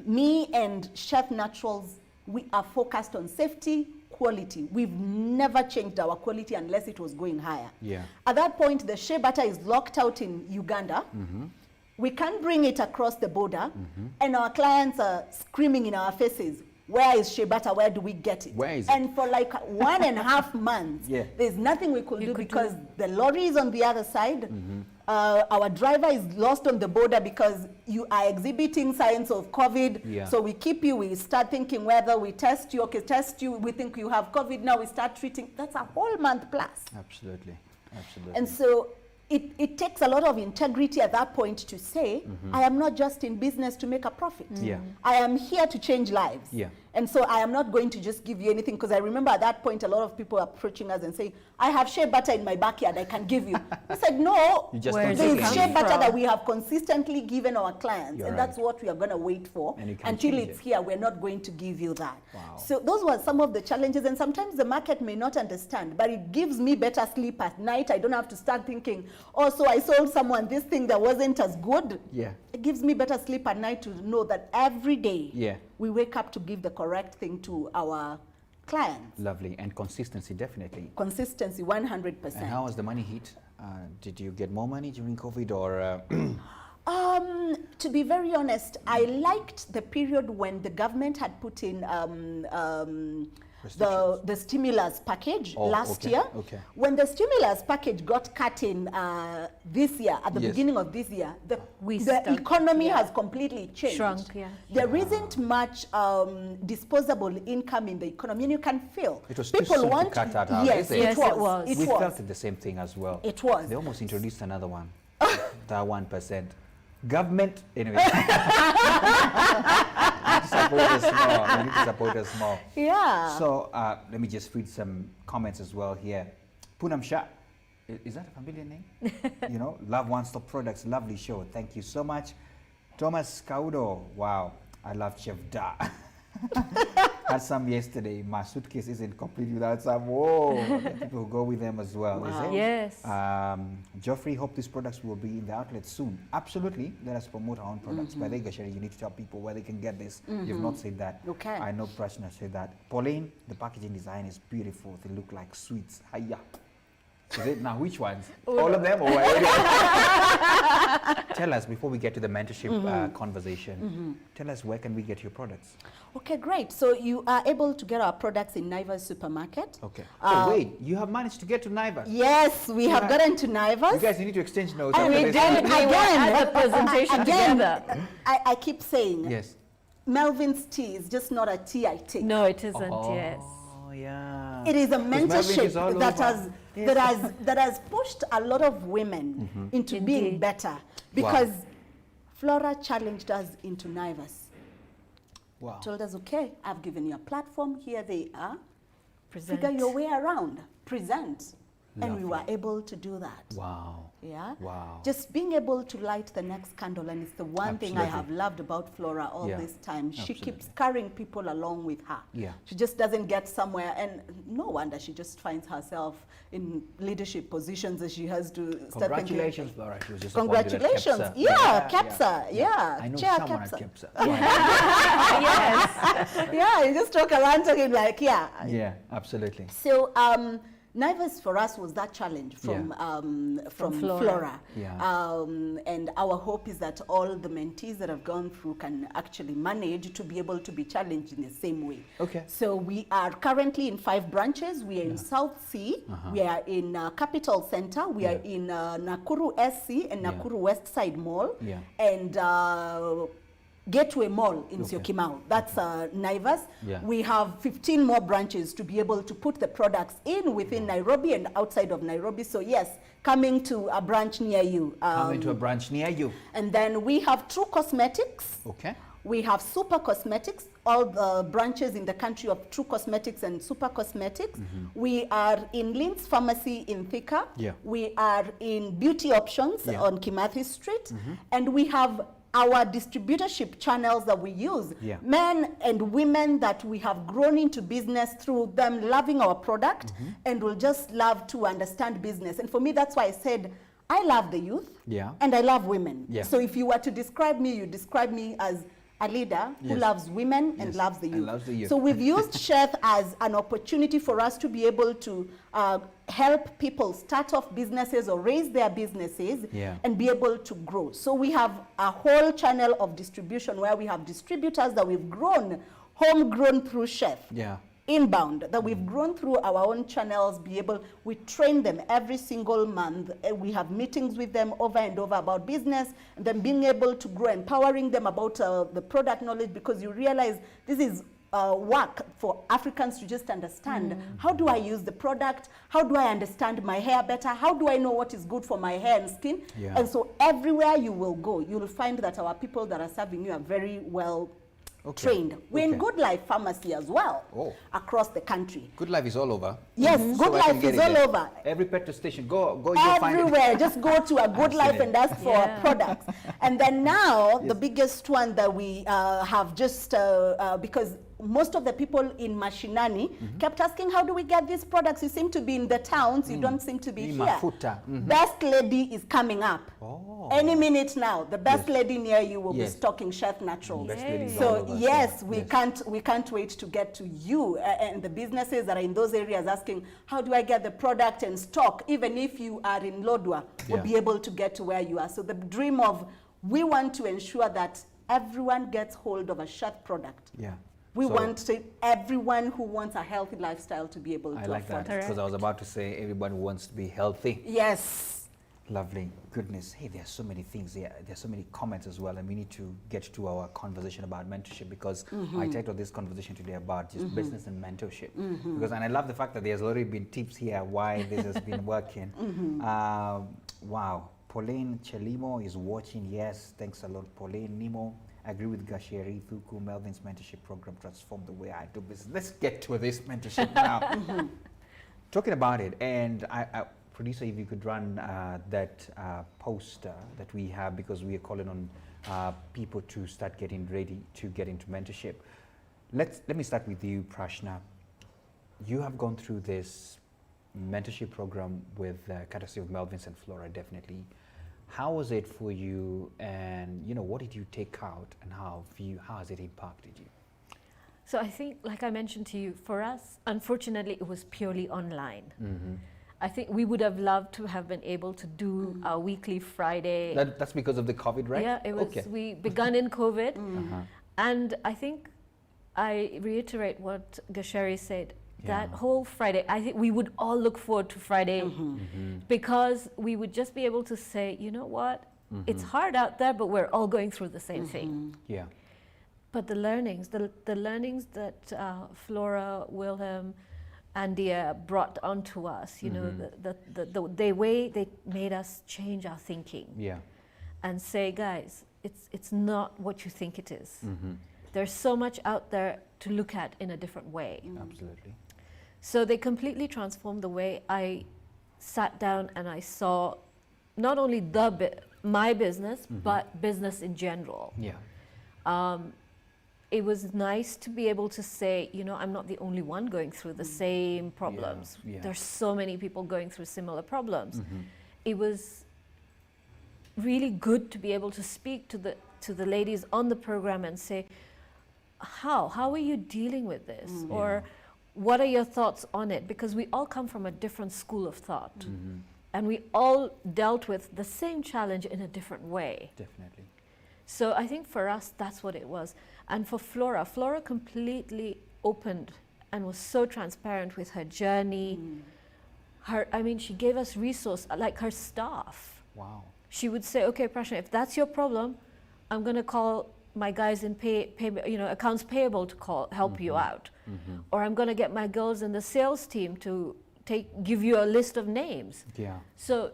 me and Chef Naturals, we are focused on safety, quality. We've never changed our quality unless it was going higher. Yeah. At that point, the shea butter is locked out in Uganda. We can't bring it across the border, and our clients are screaming in our faces, where is shea butter? Where do we get it? Where is and for like 1.5 months, there's nothing we could do because the lorry is on the other side. Our driver is lost on the border because you are exhibiting signs of COVID. Yeah. So we keep you, we start thinking whether we test you, okay, test you, we think you have COVID, now we start treating. That's a whole month plus. Absolutely. Absolutely. And so it takes a lot of integrity at that point to say, I am not just in business to make a profit. Yeah. I am here to change lives. Yeah. And so I am not going to just give you anything, because I remember at that point a lot of people approaching us and saying, I have shea butter in my backyard, I can give you. I said, no, You just Where don't is it there's say shea coming butter from? that we have consistently given our clients, You're and right. that's what we are going to wait for. And you can't until change it's it. here, we're not going to give you that. Wow. So those were some of the challenges, and sometimes the market may not understand, but it gives me better sleep at night. I don't have to start thinking, oh, so I sold someone this thing that wasn't as good. Yeah. It gives me better sleep at night to know that every day we wake up to give the correct thing to our clients. Lovely. And consistency, definitely. Consistency, 100%. And how was the money hit? Did you get more money during COVID or? To be very honest, I liked the period when the government had put in the stimulus package last year. Okay. When the stimulus package got cut in this year, at the beginning of this year, the economy has completely changed. Shrunk, yeah. There isn't much disposable income in the economy, and you can feel. It was too soon to cut that out, yes, is it? it was. It was. It We was. felt it the same thing as well. It was. They almost introduced another one. That 1%. Government, anyway. Support us more. We need to support us more. Yeah. So let me just read some comments as well here. Poonam Shah, is that a familiar name? You know, Love One Stop Products, lovely show. Thank you so much. Thomas Caudo, wow, I love Chef Da. Had some yesterday. My suitcase isn't complete without some. Whoa, there are people who go with them as well. Is it? Yes. Geoffrey, hope these products will be in the outlet soon. Absolutely. Let us promote our own products. By the way, Gashari, you need to tell people where they can get this. You've not said that. Okay. I know Prashna said that. Pauline, the packaging design is beautiful. They look like sweets. Hiya. Is it now? Which ones? All of them? Or tell us, before we get to the mentorship conversation, tell us, where can we get your products? Okay, great. So you are able to get our products in Naivas supermarket. Okay. Oh, wait, you have managed to get to Naivas? Yes, we have gotten to Naivas. You guys need to exchange notes. And after we this. did again. At the presentation together. I keep saying, Yes. Melvin's tea is just not a tea I take. No, it isn't, yes. Oh, yeah. It is a Melvin is all mentorship that over. that has pushed a lot of women into being Indeed. better, because Flora challenged us into Naivas. Wow. Told us, okay, I've given you a platform, here they are. Present. Figure your way around, present. And we Lovely. were able to do that. Wow. Yeah. Wow. Just being able to light the next candle, and it's the one thing I have Absolutely. loved about Flora all Yeah. this time. She Absolutely. keeps carrying people along with her. Yeah. She just doesn't get somewhere, and no wonder she just finds herself in leadership positions as she has to start thinking. Congratulations, Flora. She was just appointed at Congratulations. KEPSA. Yeah, KEPSA. Yeah. I know Chair someone KEPSA. at KEPSA. Yeah, you just talk around talking like, yeah. Yeah, absolutely. So Naivas for us was that challenge from From Flora. Flora. Yeah. And our hope is that all the mentees that have gone through can actually manage to be able to be challenged in the same way. Okay. So we are currently in 5 branches. We are in South Sea, we are in Capital Center, we are in Nakuru SC and Yeah. Nakuru West Side Mall, Yeah. and Gateway Mall in Okay. Syokimau. That's Naivas. Yeah. We have 15 more branches to be able to put the products in within Nairobi and outside of Nairobi. So yes, coming to a branch near you. Coming to a branch near you. And then we have True Cosmetics. Okay. We have Super Cosmetics, all the branches in the country of True Cosmetics and Super Cosmetics. We are in Lynn's Pharmacy in Thika. Yeah. We are in Beauty Options Yeah. on Kimathi Street. And we have our distributorship channels that we use. Yeah. Men and women that we have grown into business through them loving our product and will just love to understand business. And for me, that's why I said, I love the youth Yeah. and I love women. Yeah. So if you were to describe me, you describe me as a leader who Yes. loves women and Yes, loves the and youth. loves the youth. So we've used Chef as an opportunity for us to be able to help people start off businesses or raise their businesses Yeah. and be able to grow. So we have a whole channel of distribution where we have distributors that we've grown, homegrown through Chef. Yeah. Inbound that we've grown through our own channels, we train them every single month. We have meetings with them over and over about business, and then being able to grow, empowering them about the product knowledge, because you realize this is work for Africans to just understand. How do I use the product? How do I understand my hair better? How do I know what is good for my hair and skin? Yeah. And so everywhere you will go, you will find that our people that are serving you are very well trained. We're in Okay. Good Life Pharmacy as well, Oh. across the country. Good Life is all over. Yes, So Good I can Life get is it all there. over. Every petrol station, go, you'll find it. Everywhere, just go to a Good I've Life seen it. and ask for Yeah. products. And then now, the biggest one that we have just, because most of the people in Mashinani kept asking, how do we get these products? You seem to be in the towns, you don't seem to be In here. Mafuta. Best Lady is coming up. Oh. Any minute now, the Best Yes. Lady near you will Yes. be stocking Chef Naturals. Best ladies all So over, yes, yeah. we can't wait to get to you and the businesses that are in those areas asking, how do I get the product and stock? Even if you are in Lodwar, we'll Yeah. be able to get to where you are. So the dream of, we want to ensure that everyone gets hold of a Chef product. Yeah. We So, want everyone who wants a healthy lifestyle to be able I to like afford that it. because I was about to say everyone wants to be healthy. Yes. Lovely. Goodness. Hey, there are so many things here. There are so many comments as well. And we need to get to our conversation about mentorship because I titled this conversation today about just business and mentorship. Because, and I love the fact that there's already been tips here why this has been working. Wow. Pauline Chelimo is watching. Yes. Thanks a lot, Pauline. Nemo. I agree with Gasheri Thuku. Melvin's mentorship program transformed the way I do business. Let's get to this mentorship now. Talking about it, and I producer, if you could run that poster that we have, because we are calling on people to start getting ready to get into mentorship. Let me start with you, Prashna. You have gone through this mentorship program with courtesy of Melvin's and Flora, definitely. How was it for you, and what did you take out, and how has it impacted you? So I think, like I mentioned to you, for us, unfortunately, it was purely online. I think we would have loved to have been able to do our weekly Friday. That's because of the COVID, right? Yeah, it was. Okay. We begun in COVID, and I think I reiterate what Gasheri said. That Yeah. whole Friday, I think we would all look forward to Friday because we would just be able to say, you know what, it's hard out there, but we're all going through the same thing. Yeah. But the learnings that Flora, Wilhelm, and Dia brought onto us, the way they made us change our thinking Yeah. and say, guys, it's not what you think it is. There's so much out there to look at in a different way. Absolutely. So they completely transformed the way I sat down and I saw not only my business, but business in general. Yeah. It was nice to be able to say, I'm not the only one going through the same problems. Yeah. There's so many people going through similar problems. It was really good to be able to speak to the ladies on the program and say, how are you dealing with this? Or what are your thoughts on it? Because we all come from a different school of thought. And we all dealt with the same challenge in a different way. Definitely. So I think for us, that's what it was. And for Flora completely opened and was so transparent with her journey. She gave us resource, like her staff. Wow. She would say, okay, Prashna, if that's your problem, I'm going to call my guys in accounts payable to help you out, or I'm going to get my girls in the sales team to give you a list of names. Yeah. So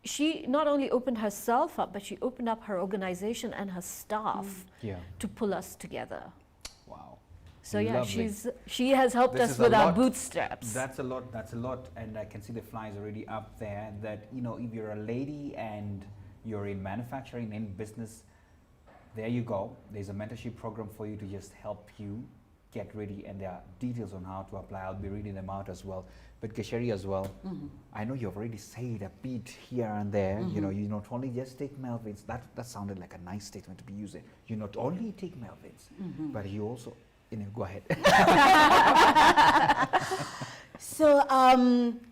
she not only opened herself up, but she opened up her organization and her staff to pull us together. Wow. So yeah, Lovely. she has helped us with our bootstraps. That's a lot, and I can see the flyers already up there that, if you're a lady and you're in manufacturing, in business, there you go. There's a mentorship program for you to just help you get ready, and there are details on how to apply. I'll be reading them out as well. But Keshari as well, I know you've already said a bit here and there, you not only just take Melvins, that sounded like a nice statement to be using. You not only take Melvins, but you also, go ahead. So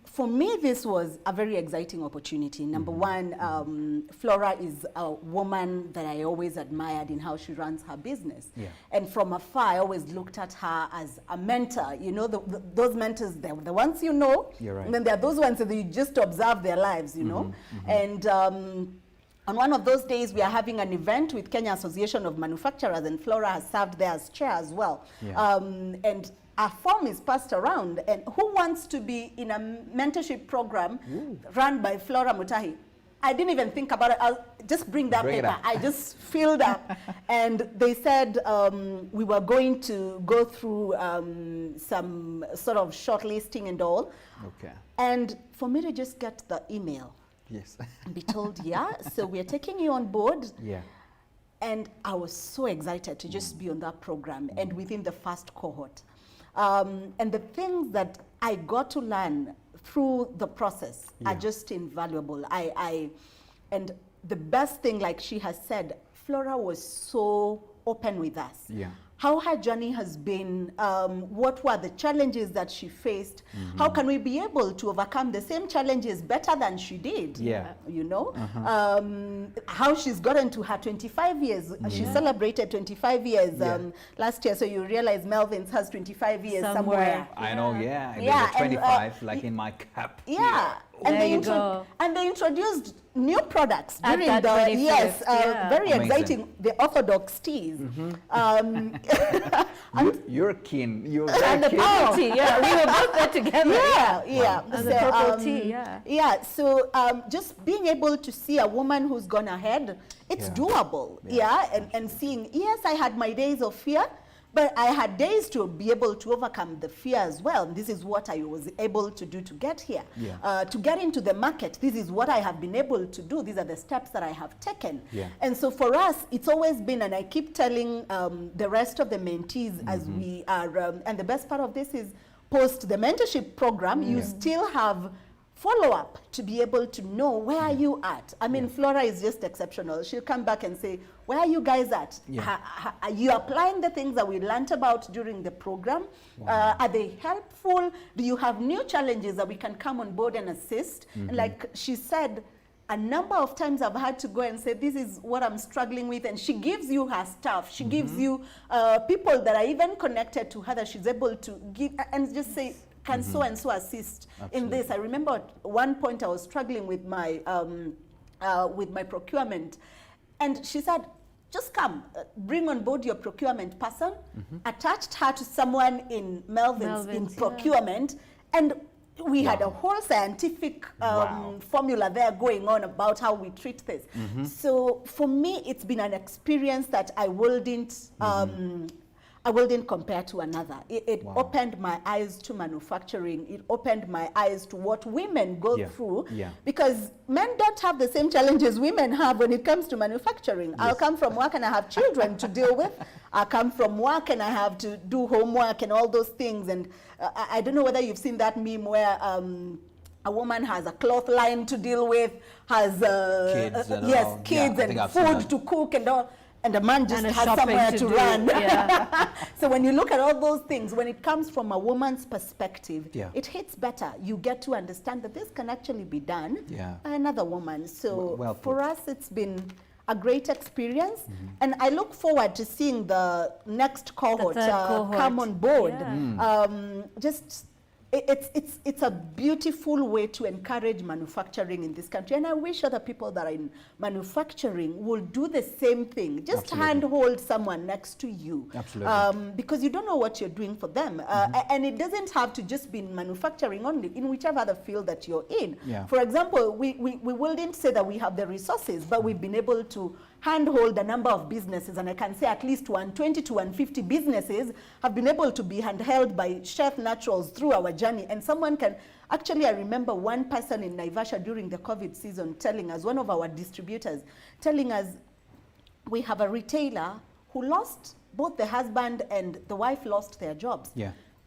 for me, this was a very exciting opportunity. Number one, Flora is a woman that I always admired in how she runs her business. Yeah. And from afar, I always looked at her as a mentor. Those mentors, they're the ones you know. You're right. And then there are those ones that you just observe their lives, And on one of those days, we are having an event with Kenya Association of Manufacturers, and Flora has served there as chair as well. Yeah. And a form is passed around, and who wants to be in a mentorship program run by Flora Mutahi? I didn't even think about it. I'll just bring that paper. I just filled up, and they said we were going to go through some sort of shortlisting and all. Okay. And for me to just get the email, yes, and be told, so we're taking you on board. Yeah. And I was so excited to just be on that program and within the first cohort. And the things that I got to learn through the process are just invaluable. And the best thing, like she has said, Flora was so open with us. Yeah. How her journey has been, what were the challenges that she faced, how can we be able to overcome the same challenges better than she did, how she's gotten to her 25 years, she celebrated 25 years last year, so you realize Melvin's has 25 years somewhere. I know, yeah, 25, like in my cap. Yeah, and they introduced new products during that the 25th, very Amazing. exciting, the orthodox teas. You're keen. You're And the keen. purple tea, we were both there together. And the purple tea, so just being able to see a woman who's gone ahead, it's doable, and seeing, yes, I had my days of fear, but I had days to be able to overcome the fear as well. This is what I was able to do to get here. To get into the market, this is what I have been able to do. These are the steps that I have taken. And so for us, it's always been, and I keep telling the rest of the mentees as we are, and the best part of this is post the mentorship program, you still have follow-up to be able to know where are you at. I mean, Flora is just exceptional. She'll come back and say, where are you guys at? Are you applying the things that we learned about during the program? Are they helpful? Do you have new challenges that we can come on board and assist? And like she said, a number of times I've had to go and say, this is what I'm struggling with. And she gives you her stuff. She gives you people that are even connected to her that she's able to give and just say, can so and so assist in this? I remember at one point I was struggling with my procurement, and she said, just come, bring on board your procurement person, attached her to someone in Melvin's in procurement, and we had a whole scientific formula there going on about how we treat this. So for me, it's been an experience that I wouldn't compare to another. It opened my eyes to manufacturing. It opened my eyes to what women go through, because men don't have the same challenges women have when it comes to manufacturing. I'll come from work and I have children to deal with. I come from work and I have to do homework and all those things. And I don't know whether you've seen that meme where a woman has a cloth line to deal with, has kids and food to cook and all. And a man just has somewhere to run. So when you look at all those things, when it comes from a woman's perspective, it hits better. You get to understand that this can actually be done by another woman. So for us, it's been a great experience. And I look forward to seeing the next cohort, come on board. Just it's a beautiful way to encourage manufacturing in this country, and I wish other people that are in manufacturing will do the same thing. Just handhold someone next to you, because you don't know what you're doing for them, and it doesn't have to just be in manufacturing only. In whichever other field that you're in. For example, we wouldn't say that we have the resources, but we've been able to handhold a number of businesses, and I can say at least 120 to 150 businesses have been able to be handheld by Chef Naturals through our journey. And someone can, actually I remember one person in Naivasha during the COVID season telling us, one of our distributors, telling us, we have a retailer who lost, both the husband and the wife lost their jobs.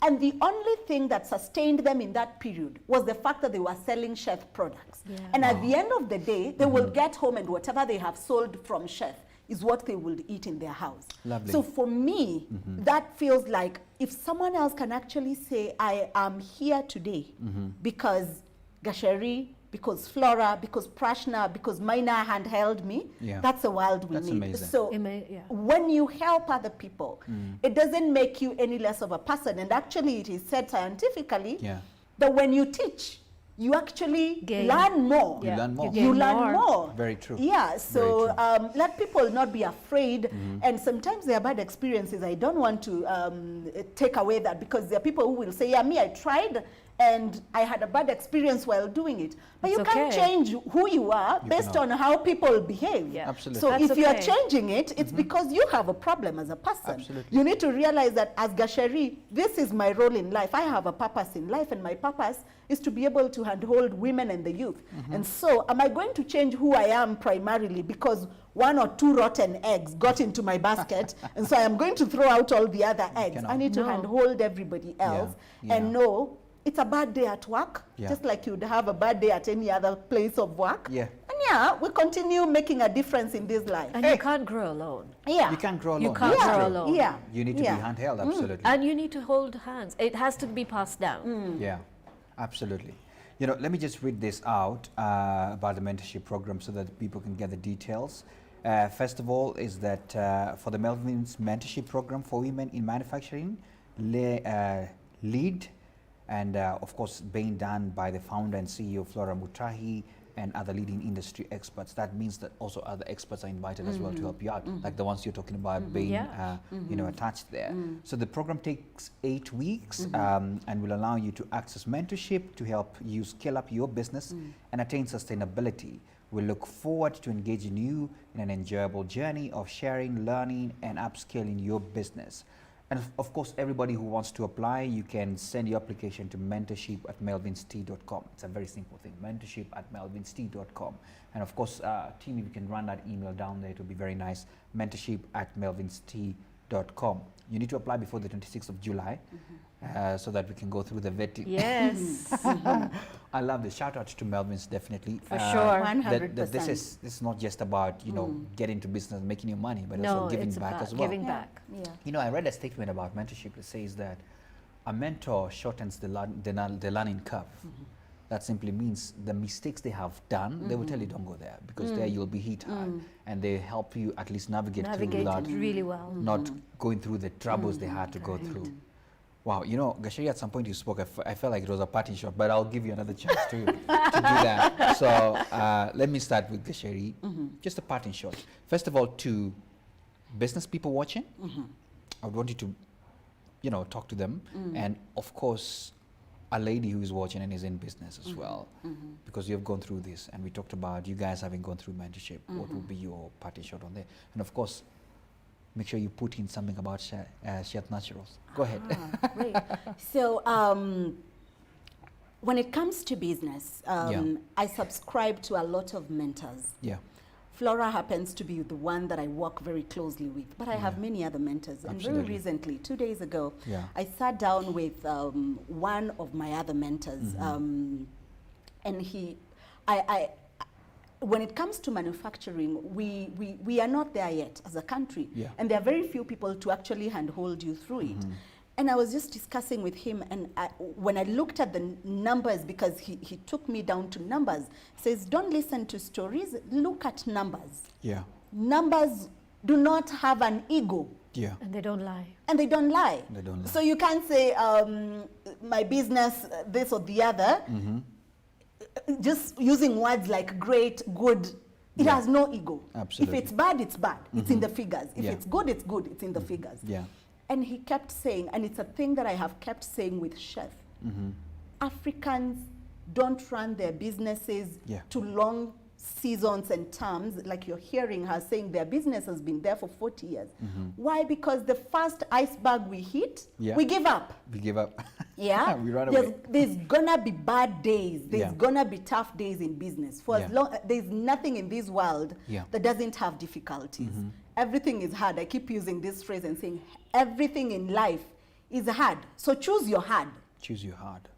And the only thing that sustained them in that period was the fact that they were selling Chef products. And at the end of the day, they will get home and whatever they have sold from Chef is what they will eat in their house. So for me, that feels like if someone else can actually say, I am here today because Gasheri, because Flora, because Prashna, because Maina handheld me, that's the world we need. Amazing. So when you help other people, it doesn't make you any less of a person. And actually it is said scientifically that when you teach, you actually learn more. You learn more. You learn more. Very true. Yeah, so let people not be afraid. And sometimes there are bad experiences. I don't want to take away that, because there are people who will say, yeah, me, I tried and I had a bad experience while doing it. But you can't change who you are based on how people behave. Absolutely. So if you are changing it, it's because you have a problem as a person. You need to realize that as Gasheri, this is my role in life. I have a purpose in life, and my purpose is to be able to handhold women and the youth. And so am I going to change who I am primarily because 1 or 2 rotten eggs got into my basket and so I am going to throw out all the other eggs? I need to handhold everybody else and know it's a bad day at work, just like you'd have a bad day at any other place of work. And we continue making a difference in this life. And you can't grow alone. You can't grow alone. You can't grow alone. You need to be handheld, absolutely. And you need to hold hands. It has to be passed down. Yeah, absolutely. You know, let me just read this out about the mentorship program so that people can get the details. First of all is that for the Melbourne's mentorship program for women in manufacturing, lead and of course being done by the founder and CEO Flora Mutahi and other leading industry experts. That means that also other experts are invited as well to help you out, like the ones you're talking about being you know, attached there. So the program takes 8 weeks and will allow you to access mentorship to help you scale up your business and attain sustainability. We look forward to engaging you in an enjoyable journey of sharing, learning and upscaling your business. And of course, everybody who wants to apply, you can send your application to mentorship@melvinstea.com. It's a very simple thing, mentorship@melvinstea.com. And of course, team, if you can run that email down there, it would be very nice, mentorship@melvinstea.com. You need to apply before the 26th of July so that we can go through the vetting. Yes. I love this. Shout out to Melvin's, definitely. For sure. 100%. That this is not just about, you know, getting into business, making your money, but also giving back as well. Giving back. You know, I read a statement about mentorship that says that a mentor shortens the learning curve. That simply means the mistakes they have done, they will tell you don't go there, because there you'll be hit hard, and they help you at least navigate through without really well. not going through the troubles they had to go through. Wow, you know, Gasheri, at some point you spoke, I felt like it was a parting shot, but I'll give you another chance to do that. So let me start with Gasheri, just a parting shot. First of all, to business people watching, I would want you to, you know, talk to them, and of course, a lady who is watching and is in business as well, because you've gone through this, and we talked about you guys having gone through mentorship. What would be your parting shot on there? And of course, make sure you put in something about Chef Naturals. Go ahead. Great. So when it comes to business, I subscribe to a lot of mentors. Flora happens to be the one that I work very closely with, but I have many other mentors. And very recently, 2 days ago, I sat down with one of my other mentors, and when it comes to manufacturing, we are not there yet as a country, and there are very few people to actually handhold you through it. And I was just discussing with him, and when I looked at the numbers, because he took me down to numbers, says, don't listen to stories, look at numbers. Numbers do not have an ego. Yeah. And they don't lie. And they don't lie. They don't lie. So you can't say my business, this or the other, just using words like great, good. It has no ego. Absolutely. If it's bad, it's bad. It's in the figures. If Yeah. it's good, it's good. It's in the figures. Yeah. And he kept saying, and it's a thing that I have kept saying with Chef, Africans don't run their businesses Yeah. to long seasons and terms, like you're hearing her saying their business has been there for 40 years. Why? Because the first iceberg we hit, Yeah. we give up. We give up. Yeah, We run away. there's gonna be bad days. There's Yeah. gonna be tough days in business. For as Yeah. long there's nothing in this world Yeah. that doesn't have difficulties. Everything is hard. I keep using this phrase and saying everything in life is hard. So choose your hard. Choose your heart.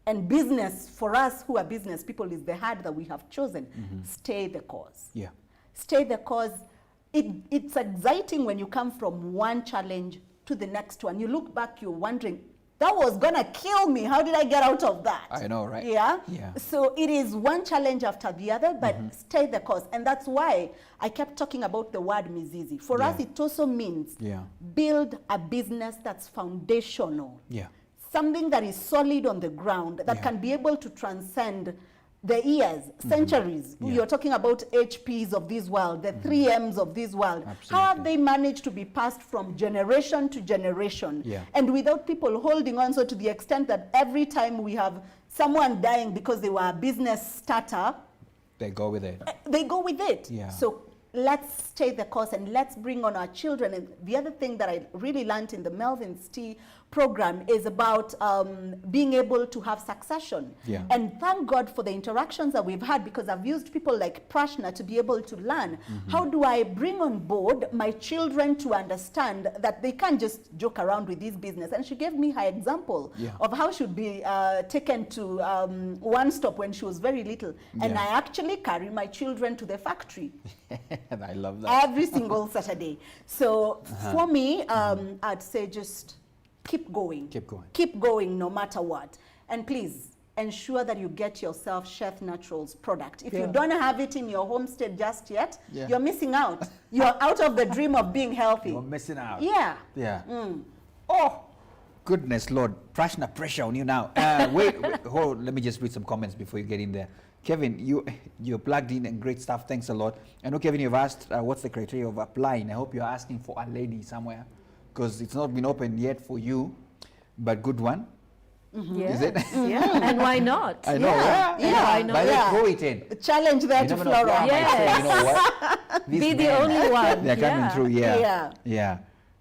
And business for us who are business people is the hard that we have chosen. Stay the course. Yeah. Stay the course. It's exciting when you come from one challenge to the next one. You look back, you're wondering, that was gonna kill me. How did I get out of that? I know, right? Yeah. Yeah. So it is one challenge after the other, but stay the course. And that's why I kept talking about the word mizizi. For us, Yeah. it also means Yeah. build a business that's foundational. Yeah. Something that is solid on the ground, that Yeah. can be able to transcend the years, centuries. Yeah. You're talking about HPs of this world, the 3Ms of this world. How Absolutely. have they managed to be passed from generation to generation? Yeah. And without people holding on, so to the extent that every time we have someone dying because they were a business starter, They go with it. they go with it. Yeah. So let's stay the course and let's bring on our children. And the other thing that I really learned in the Melvin's Tea program is about being able to have succession. Yeah. And thank God for the interactions that we've had, because I've used people like Prashna to be able to learn. How do I bring on board my children to understand that they can't just joke around with this business? And she gave me her example Yeah. of how she would be taken to One Stop when she was very little. And Yeah. I actually carry my children to the factory And I love that. every single Saturday. So for me, I'd say just keep going. Keep going. Keep going no matter what. And please ensure that you get yourself Chef Naturals product. If you Yeah. don't have it in your homestead just yet, Yeah. you're missing out. You're out of the dream of being healthy. You're missing out. Yeah. Yeah. Oh, goodness Lord. Prashna, pressure on you now. Wait, hold, let me just read some comments before you get in there. Kevin, you're plugged in and great stuff. Thanks a lot. I know, Kevin, you've asked what's the criteria of applying. I hope you're asking for a lady somewhere, because it's not been open yet for you, but good one. Yes. Is it? Yeah. And why not? I know. Yeah. Yeah. Why not? By the way, Yeah. throw it in. The challenge there You to never know, Flora. Flora might say, you know what? These Be the men, only one. They're coming Yeah. through, yeah. Yeah. Yeah.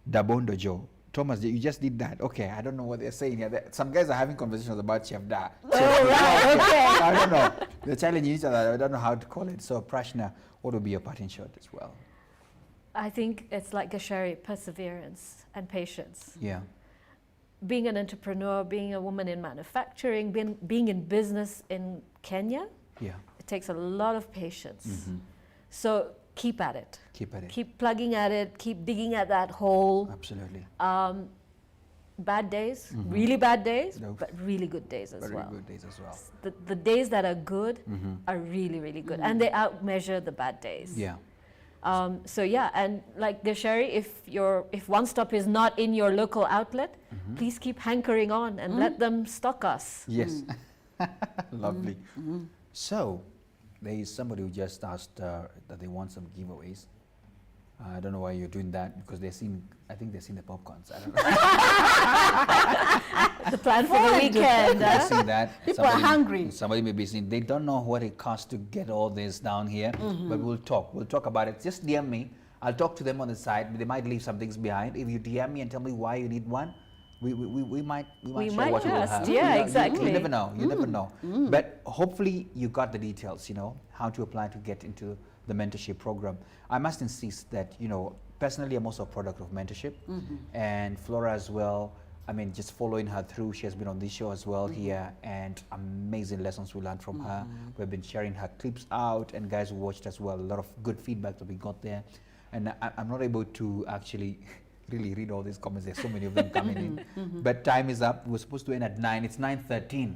Dabondo Joe. Thomas, you just did that. Okay, I don't know what they're saying here. Some guys are having conversations about Chef Da. Oh, right. Okay. I don't know. They're challenging each other. I don't know how to call it. So, Prashna, what would be your parting shot as well? I think it's like Gashari, perseverance and patience. Yeah. Being an entrepreneur, being a woman in manufacturing, being in business in Kenya, Yeah. it takes a lot of patience. So keep at it. Keep at it. Keep plugging at it, keep digging at that hole. Absolutely. Bad days, really bad days, No. but really good days as Very well. good days as well. The days that are good are really, really good. And they outmeasure the bad days. Yeah. So yeah, and like Gashari, if One Stop is not in your local outlet, please keep hankering on and let them stock us. Yes. Lovely. So, there is somebody who just asked that they want some giveaways. I don't know why you're doing that, because I think they've seen the popcorns. I don't know. The plan for the weekend. They've seen that. People are hungry. Somebody may be saying they don't know what it costs to get all this down here, but we'll talk. We'll talk about it. Just DM me. I'll talk to them on the side. They might leave some things behind. If you DM me and tell me why you need one, we might We show might what we will just, have. yeah, You exactly. never know. You never know. But hopefully you got the details. How to apply to get into the mentorship program. I must insist that personally, I'm also a product of mentorship, and Flora as well. I mean, just following her through, she has been on this show as well here, and amazing lessons we learned from her. We've been sharing her clips out, and guys who watched as well. A lot of good feedback that we got there, and I'm not able to actually really read all these comments. There's so many of them coming in, but time is up. We're supposed to end at 9. It's 9:13.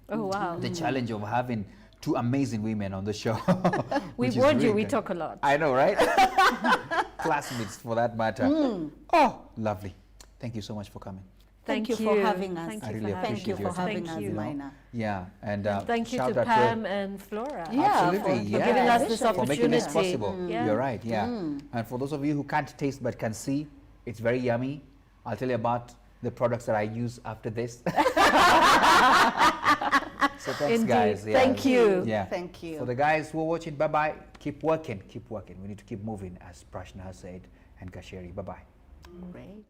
Oh wow. The challenge of having two amazing women on the show. We which is warned you, really we good. talk a lot. I know, right? classmates for that matter. Oh, lovely. Thank you so much for coming. Thank you for having us. Thank I you really for Thank you appreciate for your time. having Thank us, you. Mina. Yeah, and Thank you shout to out Pam and Flora. Absolutely, for yeah. giving us this for making this opportunity. possible. Yeah. You're right, yeah. And for those of you who can't taste but can see, it's very yummy. I'll tell you about the products that I use after this. So thanks, Indeed. guys. Yeah. Thank you. Yeah. Thank you. For the guys who are watching, bye-bye. Keep working, keep working. We need to keep moving, as Prashna has said, and Kasheri. Bye-bye. Great.